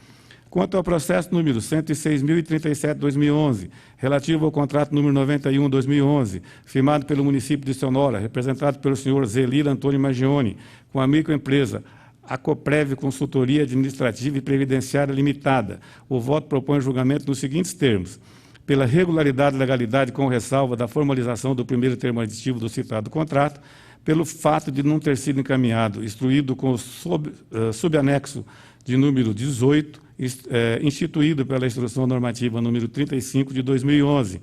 Quanto ao processo número 106.037/2011, relativo ao contrato número 91/2011, firmado pelo município de Sonora, representado pelo senhor Zelir Antônio Magione, com a microempresa Acoprev Consultoria Administrativa e Previdenciária Limitada, o voto propõe julgamento nos seguintes termos: pela regularidade e legalidade com ressalva da formalização do primeiro termo aditivo do citado contrato, pelo fato de não ter sido encaminhado, instruído com o subanexo de número 18, instituído pela Instrução Normativa número 35 de 2011,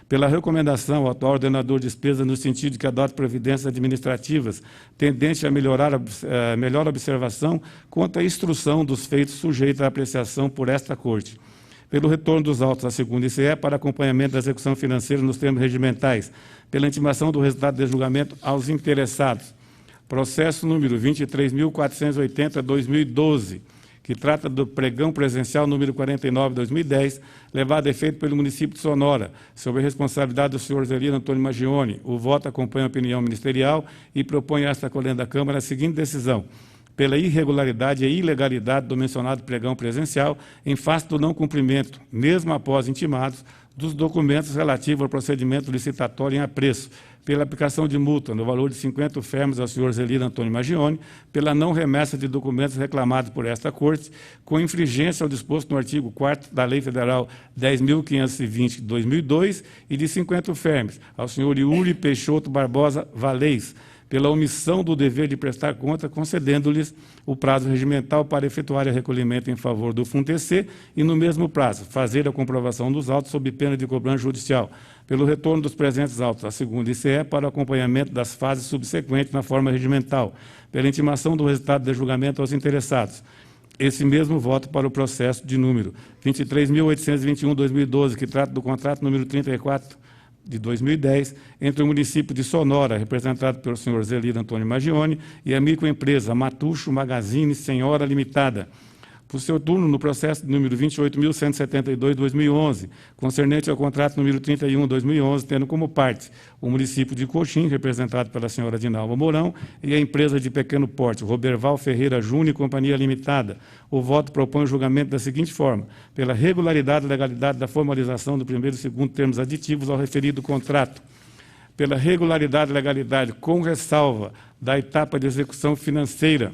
pela recomendação ao atual ordenador de despesa no sentido de que adote providências administrativas tendentes a melhorar a melhor observação quanto à instrução dos feitos sujeitos à apreciação por esta Corte, pelo retorno dos autos à segunda ICE para acompanhamento da execução financeira nos termos regimentais, pela intimação do resultado de julgamento aos interessados. Processo número 23.480/2012, que trata do pregão presencial número 49/2010, levado a efeito pelo município de Sonora, sob a responsabilidade do senhor Zelino Antônio Magione. O voto acompanha a opinião ministerial e propõe a esta colenda da Câmara a seguinte decisão: pela irregularidade e ilegalidade do mencionado pregão presencial, em face do não cumprimento, mesmo após intimados, dos documentos relativos ao procedimento licitatório em apreço, pela aplicação de multa no valor de 50 fermos ao senhor Zelino Antônio Magione, pela não remessa de documentos reclamados por esta Corte, com infringência ao disposto no artigo 4º da Lei Federal 10.520 de 2002 e de 50 fermos ao senhor Yuri Peixoto Barbosa Valês, pela omissão do dever de prestar conta, concedendo-lhes o prazo regimental para efetuar o recolhimento em favor do FUNTC e, no mesmo prazo, fazer a comprovação dos autos sob pena de cobrança judicial, pelo retorno dos presentes autos à segunda ICE para o acompanhamento das fases subsequentes na forma regimental, pela intimação do resultado de julgamento aos interessados. Esse mesmo voto para o processo de número 23.821/2012, que trata do contrato número 34 de 2010, entre o município de Sonora, representado pelo senhor Zelino Antônio Magione, e a microempresa Matucho Magazine Senhora Limitada, por seu turno no processo número 28.172/2011, concernente ao contrato número 31/2011, tendo como parte o município de Coxim, representado pela senhora Dinalva Mourão, e a empresa de pequeno porte, Roberval Ferreira Júnior e Companhia Limitada. O voto propõe o julgamento da seguinte forma: pela regularidade e legalidade da formalização do primeiro e segundo termos aditivos ao referido contrato, pela regularidade e legalidade com ressalva da etapa de execução financeira,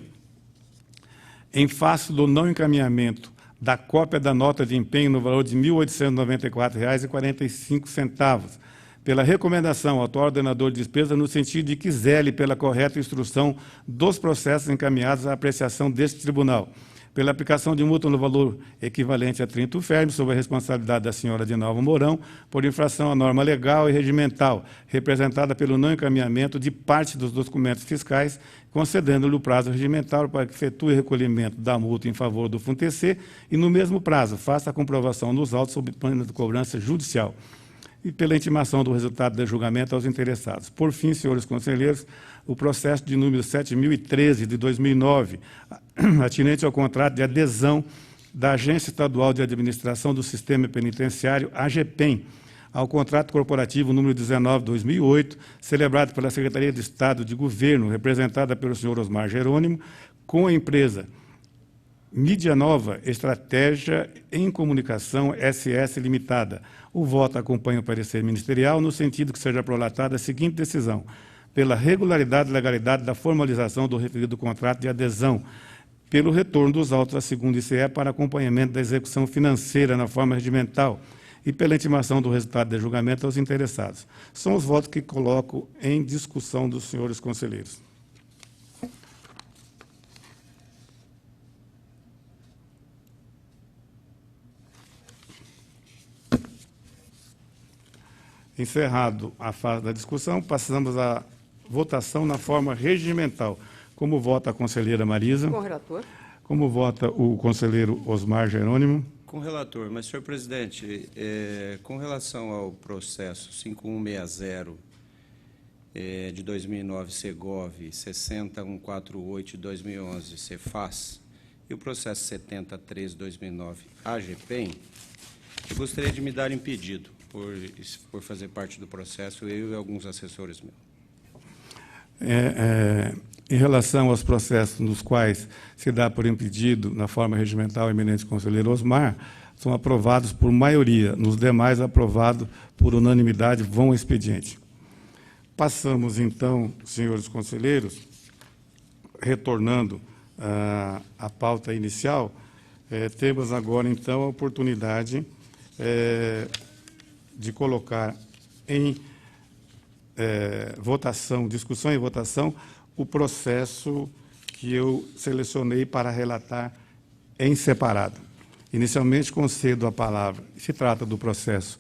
em face do não encaminhamento da cópia da nota de empenho no valor de R$ 1.894,45, pela recomendação ao atual ordenador de despesa no sentido de que zele pela correta instrução dos processos encaminhados à apreciação deste tribunal, pela aplicação de multa no valor equivalente a 30 fermos, sob a responsabilidade da senhora Dinalva Mourão, por infração à norma legal e regimental, representada pelo não encaminhamento de parte dos documentos fiscais, concedendo-lhe o prazo regimental para que efetue o recolhimento da multa em favor do FUNTC e, no mesmo prazo, faça a comprovação dos autos sob pena de cobrança judicial, e pela intimação do resultado do julgamento aos interessados. Por fim, senhores conselheiros, o processo de número 7.013 de 2009, atinente ao contrato de adesão da Agência Estadual de Administração do Sistema Penitenciário, AGPEM, ao contrato corporativo número 19/2008, celebrado pela Secretaria de Estado de Governo, representada pelo senhor Osmar Jerônimo, com a empresa Mídia Nova Estratégia em Comunicação SS Limitada. O voto acompanha o parecer ministerial no sentido que seja prolatada a seguinte decisão: pela regularidade e legalidade da formalização do referido contrato de adesão, pelo retorno dos autos à segunda ICE para acompanhamento da execução financeira na forma regimental e pela intimação do resultado de julgamento aos interessados. São os votos que coloco em discussão dos senhores conselheiros. Encerrado a fase da discussão, passamos à votação na forma regimental. Como vota a conselheira Marisa?
Com o relator.
Como vota o conselheiro Osmar Jerônimo?
Com o relator, mas, senhor presidente, com relação ao processo 5160 de 2009, Segov, 60148 de 2011, Cefaz, e o processo 7013 de 2009, AGPEM, eu gostaria de me dar impedido por fazer parte do processo, eu e alguns assessores meus.
Em relação aos processos nos quais se dá por impedido, na forma regimental, eminente conselheiro Osmar, são aprovados por maioria. Nos demais, aprovados por unanimidade, vão ao expediente. Passamos, então, senhores conselheiros, retornando à pauta inicial, temos agora, então, a oportunidade de colocar em votação, discussão e votação, o processo que eu selecionei para relatar em separado. Inicialmente, concedo a palavra, se trata do processo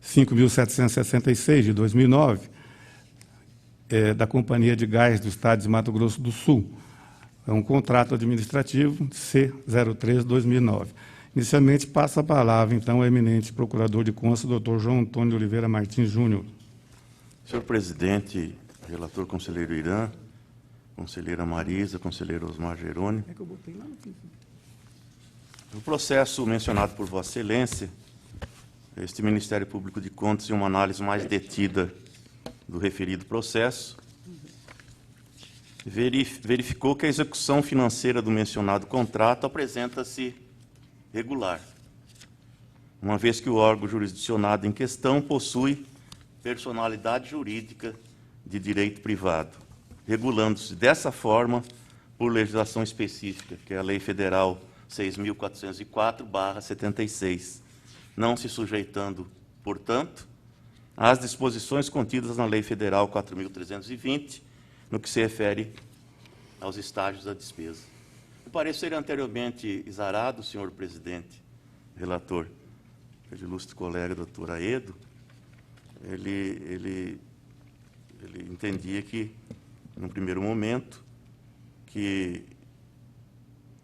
5.766, de 2009, da Companhia de Gás do Estado de Mato Grosso do Sul. É um contrato administrativo C03-2009. Inicialmente, passo a palavra, então, ao eminente procurador de contas, doutor João Antônio Oliveira Martins Júnior.
Senhor presidente, relator conselheiro Irã, conselheira Marisa, conselheiro Osmar Geroni. No processo mencionado por Vossa Excelência, este Ministério Público de Contas, em uma análise mais detida do referido processo, verificou que a execução financeira do mencionado contrato apresenta-se regular, uma vez que o órgão jurisdicionado em questão possui personalidade jurídica de direito privado, regulando-se dessa forma por legislação específica, que é a Lei Federal 6.404/76, não se sujeitando, portanto, às disposições contidas na Lei Federal 4.320, no que se refere aos estágios da despesa. O parecer anteriormente exarado, senhor presidente, relator, pelo ilustre colega doutor Aedo, ele entendia que, num primeiro momento, que,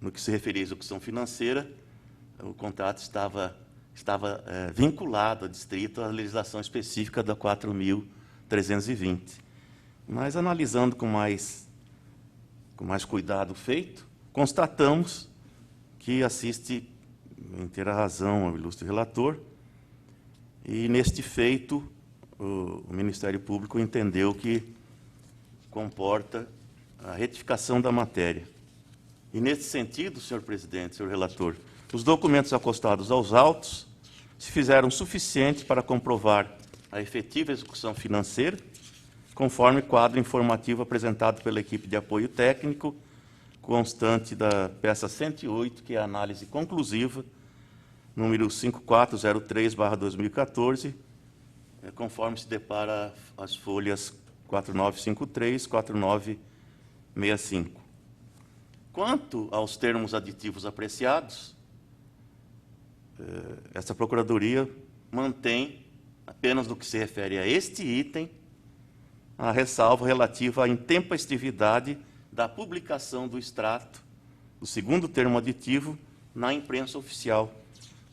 no que se referia à execução financeira, o contrato estava vinculado, adstrito à legislação específica da 4.320. Mas, analisando com mais cuidado feito, constatamos que assiste em inteira razão ao ilustre relator, e, neste feito, o Ministério Público entendeu que comporta a retificação da matéria. E, nesse sentido, senhor presidente, senhor relator, os documentos acostados aos autos se fizeram suficientes para comprovar a efetiva execução financeira, conforme quadro informativo apresentado pela equipe de apoio técnico, constante da peça 108, que é a análise conclusiva, número 5403/2014, conforme se depara as folhas 4953 e 4965. Quanto aos termos aditivos apreciados, essa Procuradoria mantém, apenas no que se refere a este item, a ressalva relativa à intempestividade da publicação do extrato do segundo termo aditivo na imprensa oficial,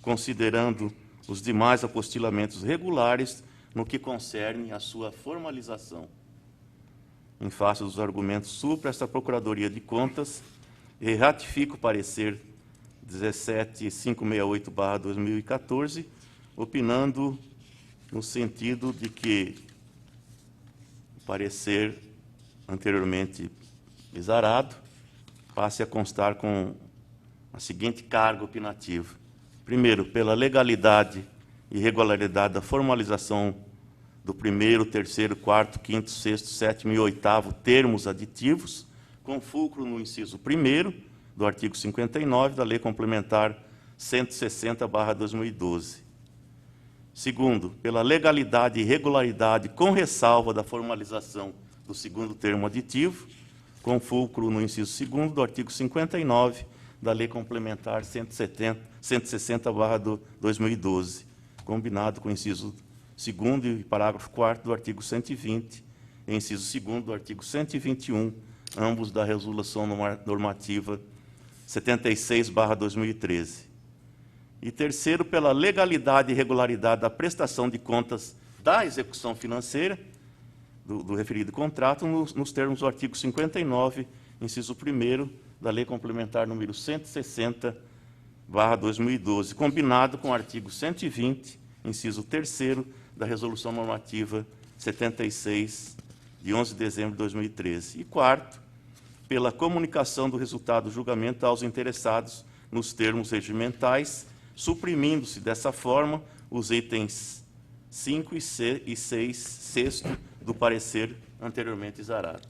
considerando os demais apostilamentos regulares no que concerne à sua formalização. Em face dos argumentos supra, esta Procuradoria de Contas ratifica o parecer 17568/2014, opinando no sentido de que o parecer anteriormente exarado passe a constar com a seguinte carga opinativa. Primeiro, pela legalidade e regularidade da formalização do primeiro, terceiro, quarto, quinto, sexto, sétimo e oitavo termos aditivos, com fulcro no inciso 1º do artigo 59 da Lei Complementar 160/2012. Segundo, pela legalidade e regularidade com ressalva da formalização do segundo termo aditivo, com fulcro no inciso 2º do artigo 59 da Lei Complementar 160/2012, combinado com o inciso 2º e parágrafo 4º do artigo 120, e inciso 2º do artigo 121, ambos da Resolução Normativa 76/2013. E terceiro, pela legalidade e regularidade da prestação de contas da execução financeira do referido contrato, nos termos do artigo 59, inciso 1º, da Lei Complementar número 160/2012, combinado com o artigo 120, inciso 3º, da Resolução Normativa 76, de 11 de dezembro de 2013. E quarto, pela comunicação do resultado do julgamento aos interessados nos termos regimentais, suprimindo-se dessa forma os itens 5 e 6, sexto, do parecer anteriormente exarado.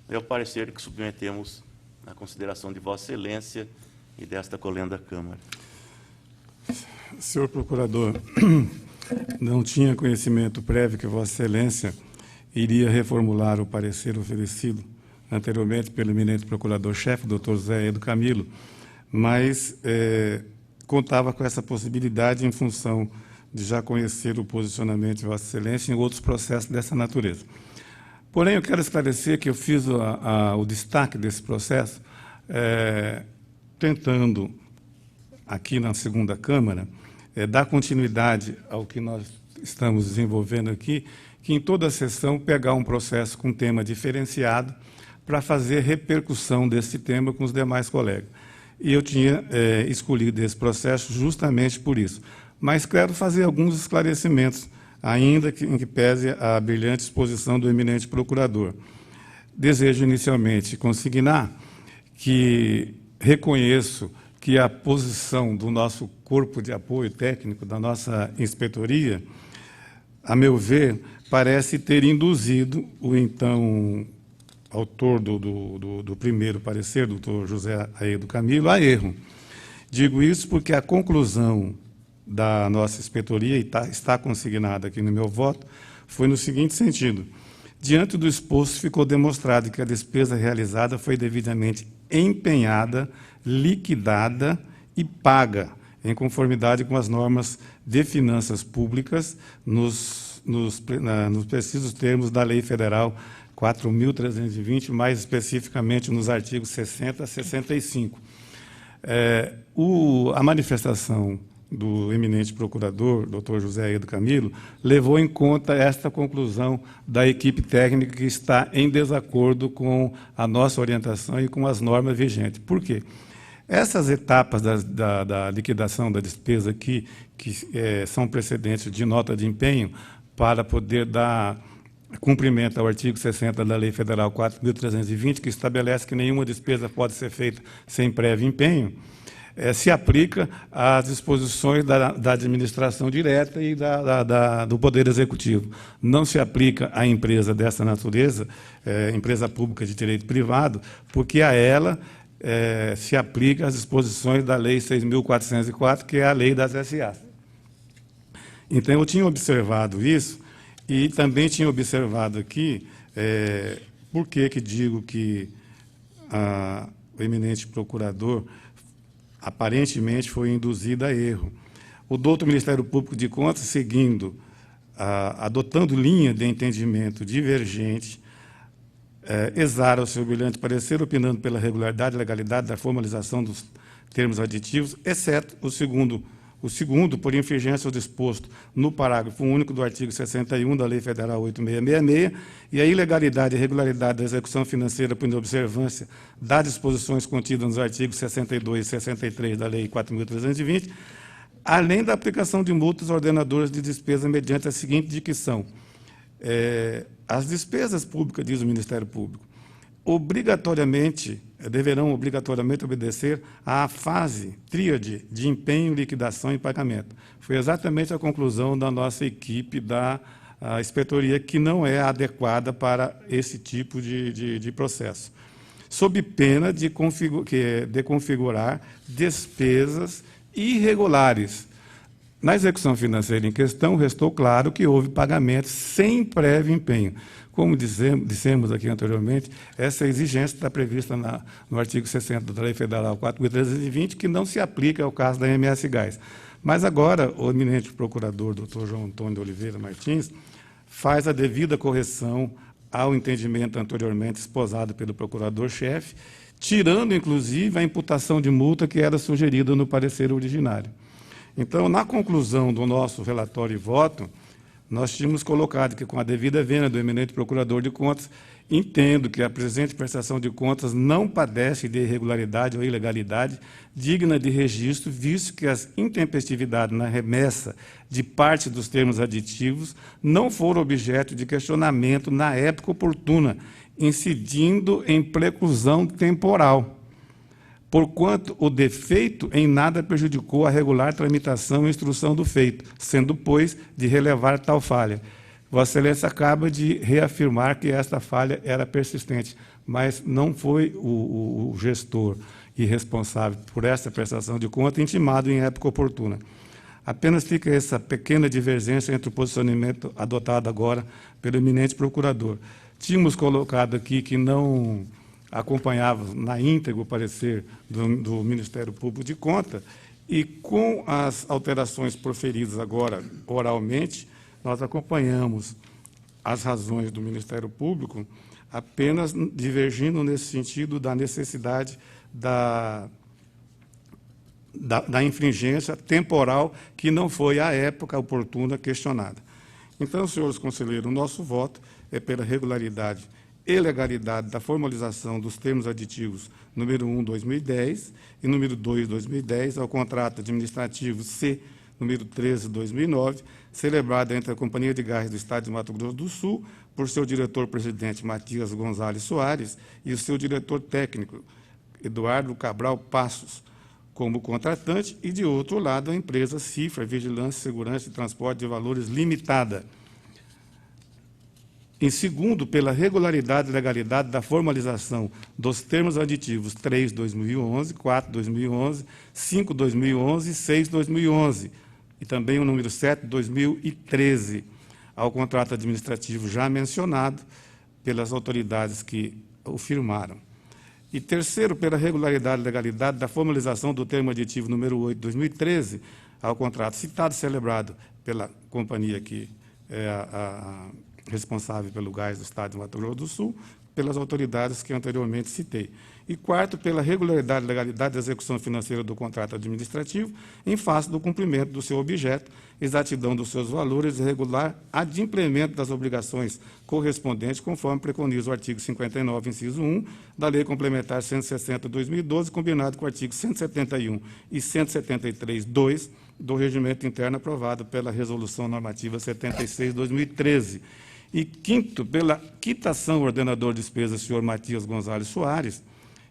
É o parecer que submetemos à consideração de Vossa Excelência e desta colenda Câmara.
Senhor Procurador, não tinha conhecimento prévio que Vossa Excelência iria reformular o parecer oferecido anteriormente pelo eminente Procurador-Chefe, Dr. José Edo Camilo, mas contava com essa possibilidade em função de já conhecer o posicionamento de Vossa Excelência em outros processos dessa natureza. Porém, eu quero esclarecer que eu fiz o destaque desse processo tentando, aqui na segunda Câmara, dar continuidade ao que nós estamos desenvolvendo aqui, que em toda a sessão pegar um processo com tema diferenciado para fazer repercussão desse tema com os demais colegas. E eu tinha escolhido esse processo justamente por isso. Mas quero fazer alguns esclarecimentos, ainda em que pese a brilhante exposição do eminente procurador. Desejo inicialmente consignar que reconheço que a posição do nosso corpo de apoio técnico, da nossa inspetoria, a meu ver, parece ter induzido o então autor do primeiro parecer, doutor José Aedo Camilo, a erro. Digo isso porque a conclusão da nossa inspetoria, e está consignada aqui no meu voto, foi no seguinte sentido: diante do exposto, ficou demonstrado que a despesa realizada foi devidamente empenhada, liquidada e paga, em conformidade com as normas de finanças públicas, nos precisos termos da Lei Federal 4.320, mais especificamente nos artigos 60 a 65. A manifestação do eminente procurador, doutor José Edo Camilo, levou em conta esta conclusão da equipe técnica que está em desacordo com a nossa orientação e com as normas vigentes. Por quê? Essas etapas da liquidação da despesa aqui, que são precedentes de nota de empenho, para poder dar cumprimento ao artigo 60 da Lei Federal 4.320, que estabelece que nenhuma despesa pode ser feita sem prévio empenho, se aplica às disposições da administração direta e do Poder Executivo. Não se aplica à empresa dessa natureza, empresa pública de direito privado, porque a ela se aplica às disposições da Lei 6.404, que é a lei das SA. Então, eu tinha observado isso e também tinha observado aqui, por que digo que o eminente procurador aparentemente foi induzido a erro. O douto Ministério Público de Contas, seguindo, adotando linha de entendimento divergente, exara o seu brilhante parecer, opinando pela regularidade e legalidade da formalização dos termos aditivos, exceto o segundo, por infringência ao disposto no parágrafo único do artigo 61 da Lei Federal 8.666, e a ilegalidade e irregularidade da execução financeira por inobservância das disposições contidas nos artigos 62 e 63 da Lei 4.320, além da aplicação de multas ordenadoras de despesa mediante a seguinte dicção: as despesas públicas, diz o Ministério Público, deverão obrigatoriamente obedecer à fase tríade de empenho, liquidação e pagamento. Foi exatamente a conclusão da nossa equipe da inspetoria, que não é adequada para esse tipo de processo, sob pena de configurar despesas irregulares. Na execução financeira em questão, restou claro que houve pagamento sem prévio empenho. Como dissemos aqui anteriormente, essa exigência está prevista no artigo 60 da Lei Federal 4.320, que não se aplica ao caso da MS Gás. Mas agora, o eminente procurador, doutor João Antônio de Oliveira Martins, faz a devida correção ao entendimento anteriormente esposado pelo procurador-chefe, tirando, inclusive, a imputação de multa que era sugerida no parecer originário. Então, na conclusão do nosso relatório e voto, nós tínhamos colocado que, com a devida vênia do eminente procurador de contas, entendo que a presente prestação de contas não padece de irregularidade ou ilegalidade digna de registro, visto que as intempestividades na remessa de parte dos termos aditivos não foram objeto de questionamento na época oportuna, incidindo em preclusão temporal, porquanto o defeito em nada prejudicou a regular tramitação e instrução do feito, sendo, pois, de relevar tal falha. Vossa Excelência acaba de reafirmar que esta falha era persistente, mas não foi o gestor e responsável por esta prestação de conta intimado em época oportuna. Apenas fica essa pequena divergência entre o posicionamento adotado agora pelo eminente procurador. Tínhamos colocado aqui que não acompanhava na íntegra o parecer do Ministério Público de Contas, e com as alterações proferidas agora oralmente, nós acompanhamos as razões do Ministério Público, apenas divergindo nesse sentido da necessidade da infringência temporal, que não foi, à época oportuna, questionada. Então, senhores conselheiros, o nosso voto é pela regularidade e legalidade da formalização dos termos aditivos número 1/2010 e número 2/2010 ao contrato administrativo C, número 13/2009, celebrado entre a Companhia de Gás do Estado de Mato Grosso do Sul, por seu diretor-presidente Matias Gonzalez Soares e o seu diretor técnico, Eduardo Cabral Passos, como contratante, e, de outro lado, a empresa Cifra Vigilância, Segurança e Transporte de Valores Limitada. Em segundo, pela regularidade e legalidade da formalização dos termos aditivos 3/2011, 4/2011, 5/2011 e 6/2011, e também o número 7/2013, ao contrato administrativo já mencionado pelas autoridades que o firmaram. E terceiro, pela regularidade e legalidade da formalização do termo aditivo número 8/2013, ao contrato citado, celebrado pela companhia que é a responsável pelo gás do Estado de Mato Grosso do Sul, pelas autoridades que anteriormente citei. E quarto, pela regularidade e legalidade da execução financeira do contrato administrativo, em face do cumprimento do seu objeto, exatidão dos seus valores e regular adimplemento das obrigações correspondentes, conforme preconiza o artigo 59, inciso 1, da Lei Complementar 160/2012, combinado com o artigo 171 e 173(2) do Regimento Interno aprovado pela Resolução Normativa 76/2013. E quinto, pela quitação ordenador de despesas, senhor Matias Gonzalez Soares,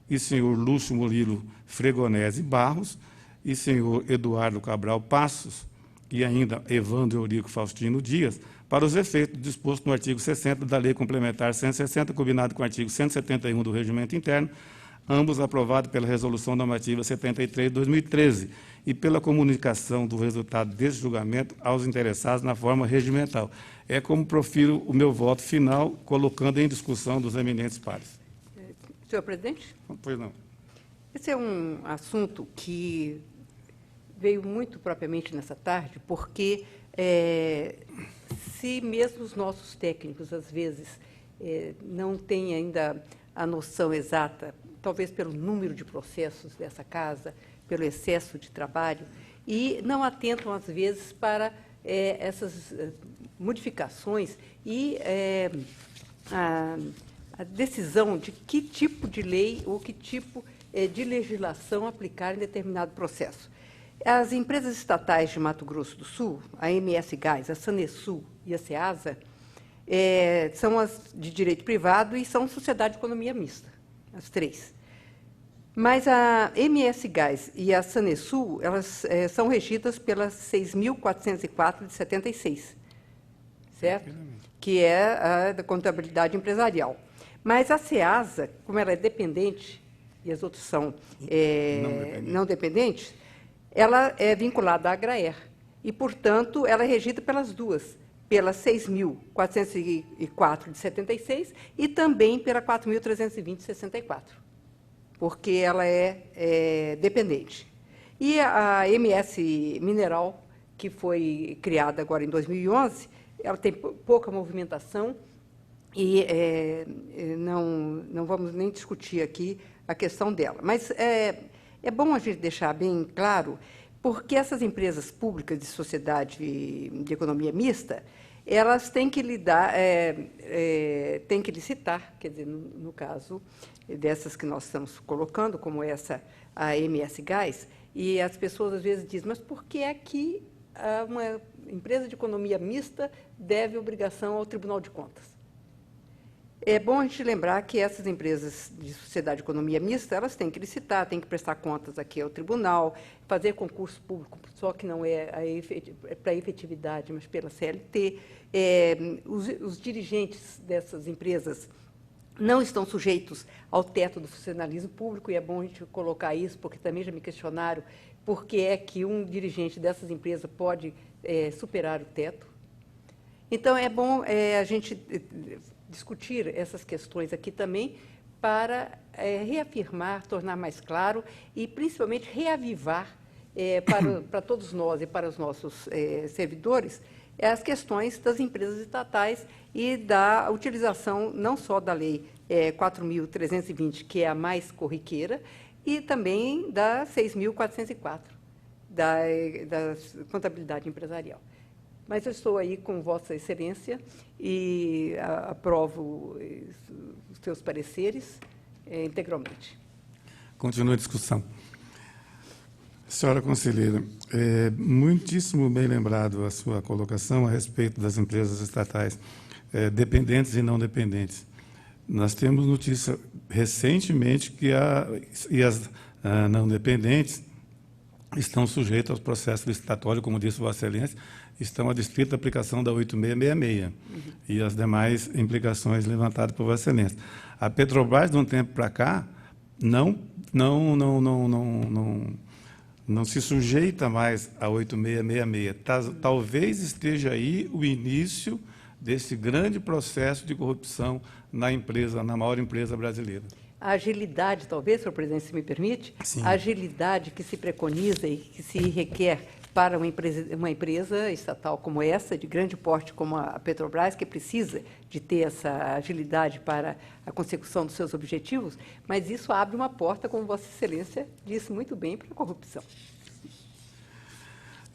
e senhor Lúcio Murilo Fregonese Barros, e senhor Eduardo Cabral Passos, e ainda Evandro Eurico Faustino Dias, para os efeitos dispostos no artigo 60 da Lei Complementar 160, combinado com o artigo 171 do Regimento Interno, ambos aprovados pela Resolução Normativa 73/2013, e pela comunicação do resultado desse julgamento aos interessados na forma regimental. É como profiro o meu voto final, colocando em discussão dos eminentes pares.
Senhor presidente?
Pois não.
Esse é um assunto que veio muito propriamente nessa tarde, porque se mesmo os nossos técnicos, às vezes, não têm ainda a noção exata, talvez pelo número de processos dessa casa, pelo excesso de trabalho, e não atentam, às vezes, para essas modificações e a decisão de que tipo de lei ou que tipo de legislação aplicar em determinado processo. As empresas estatais de Mato Grosso do Sul, a MS Gás, a Sanesul e a Ceasa, são as de direito privado e são sociedade de economia mista, as três. Mas a MS Gás e a Sanesul, elas são regidas pelas 6.404 de 76, certo? Que é a da contabilidade empresarial. Mas a Ceasa, como ela é dependente, e as outras são não dependentes, ela é vinculada à Agraer. E, portanto, ela é regida pelas duas, pela 6.404 de 76 e também pela 4.320 de 64. Porque ela é dependente. E a MS Mineral, que foi criada agora em 2011, ela tem pouca movimentação e não vamos nem discutir aqui a questão dela. Mas é bom a gente deixar bem claro, porque essas empresas públicas de sociedade de economia mista, elas têm que lidar, têm que licitar, quer dizer, no caso dessas que nós estamos colocando, como essa, a MS Gás, e as pessoas às vezes dizem, mas por que é que uma empresa de economia mista deve obrigação ao Tribunal de Contas? É bom a gente lembrar que essas empresas de sociedade de economia mista, elas têm que licitar, têm que prestar contas aqui ao tribunal, fazer concurso público, só que não é para efetividade, mas pela CLT. Os dirigentes dessas empresas não estão sujeitos ao teto do funcionalismo público, e é bom a gente colocar isso, porque também já me questionaram por que é que um dirigente dessas empresas pode superar o teto. Então, é bom a gente discutir essas questões aqui também para reafirmar, tornar mais claro e, principalmente, reavivar para todos nós e para os nossos servidores as questões das empresas estatais e da utilização não só da Lei 4.320, que é a mais corriqueira, e também da 6.404, da contabilidade empresarial. Mas eu estou aí com Vossa Excelência e aprovo os seus pareceres integralmente.
Continua a discussão. Senhora conselheira, muitíssimo bem lembrado a sua colocação a respeito das empresas estatais dependentes e não dependentes. Nós temos notícia recentemente que as não dependentes estão sujeitas aos processos licitatórios, como disse Vossa Excelência, estão à distrita aplicação da 8666 e as demais implicações levantadas por Vossa Excelência. A Petrobras, de um tempo para cá, não se sujeita mais a 8666. Talvez esteja aí o início desse grande processo de corrupção na empresa, na maior empresa brasileira.
A agilidade, talvez, senhor presidente, se me permite,
Sim.
A agilidade que se preconiza e que se requer para uma empresa estatal como essa, de grande porte como a Petrobras, que precisa de ter essa agilidade para a consecução dos seus objetivos, mas isso abre uma porta, como Vossa Excelência disse muito bem, para a corrupção.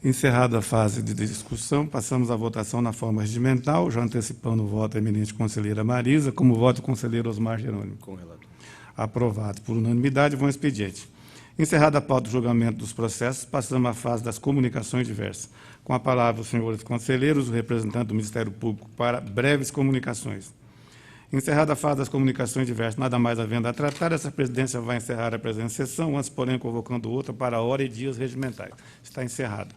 Encerrada a fase de discussão, passamos à votação na forma regimental, já antecipando o voto da eminente conselheira Marisa, como voto do conselheiro Osmar Jerônimo.
Com o relator.
Aprovado por unanimidade, vão expediente. Encerrada a pauta do julgamento dos processos, passamos à fase das comunicações diversas. Com a palavra, os senhores conselheiros, o representante do Ministério Público para breves comunicações. Encerrada a fase das comunicações diversas, nada mais havendo a tratar, essa presidência vai encerrar a presente sessão, antes, porém, convocando outra para a hora e dias regimentais. Está encerrada.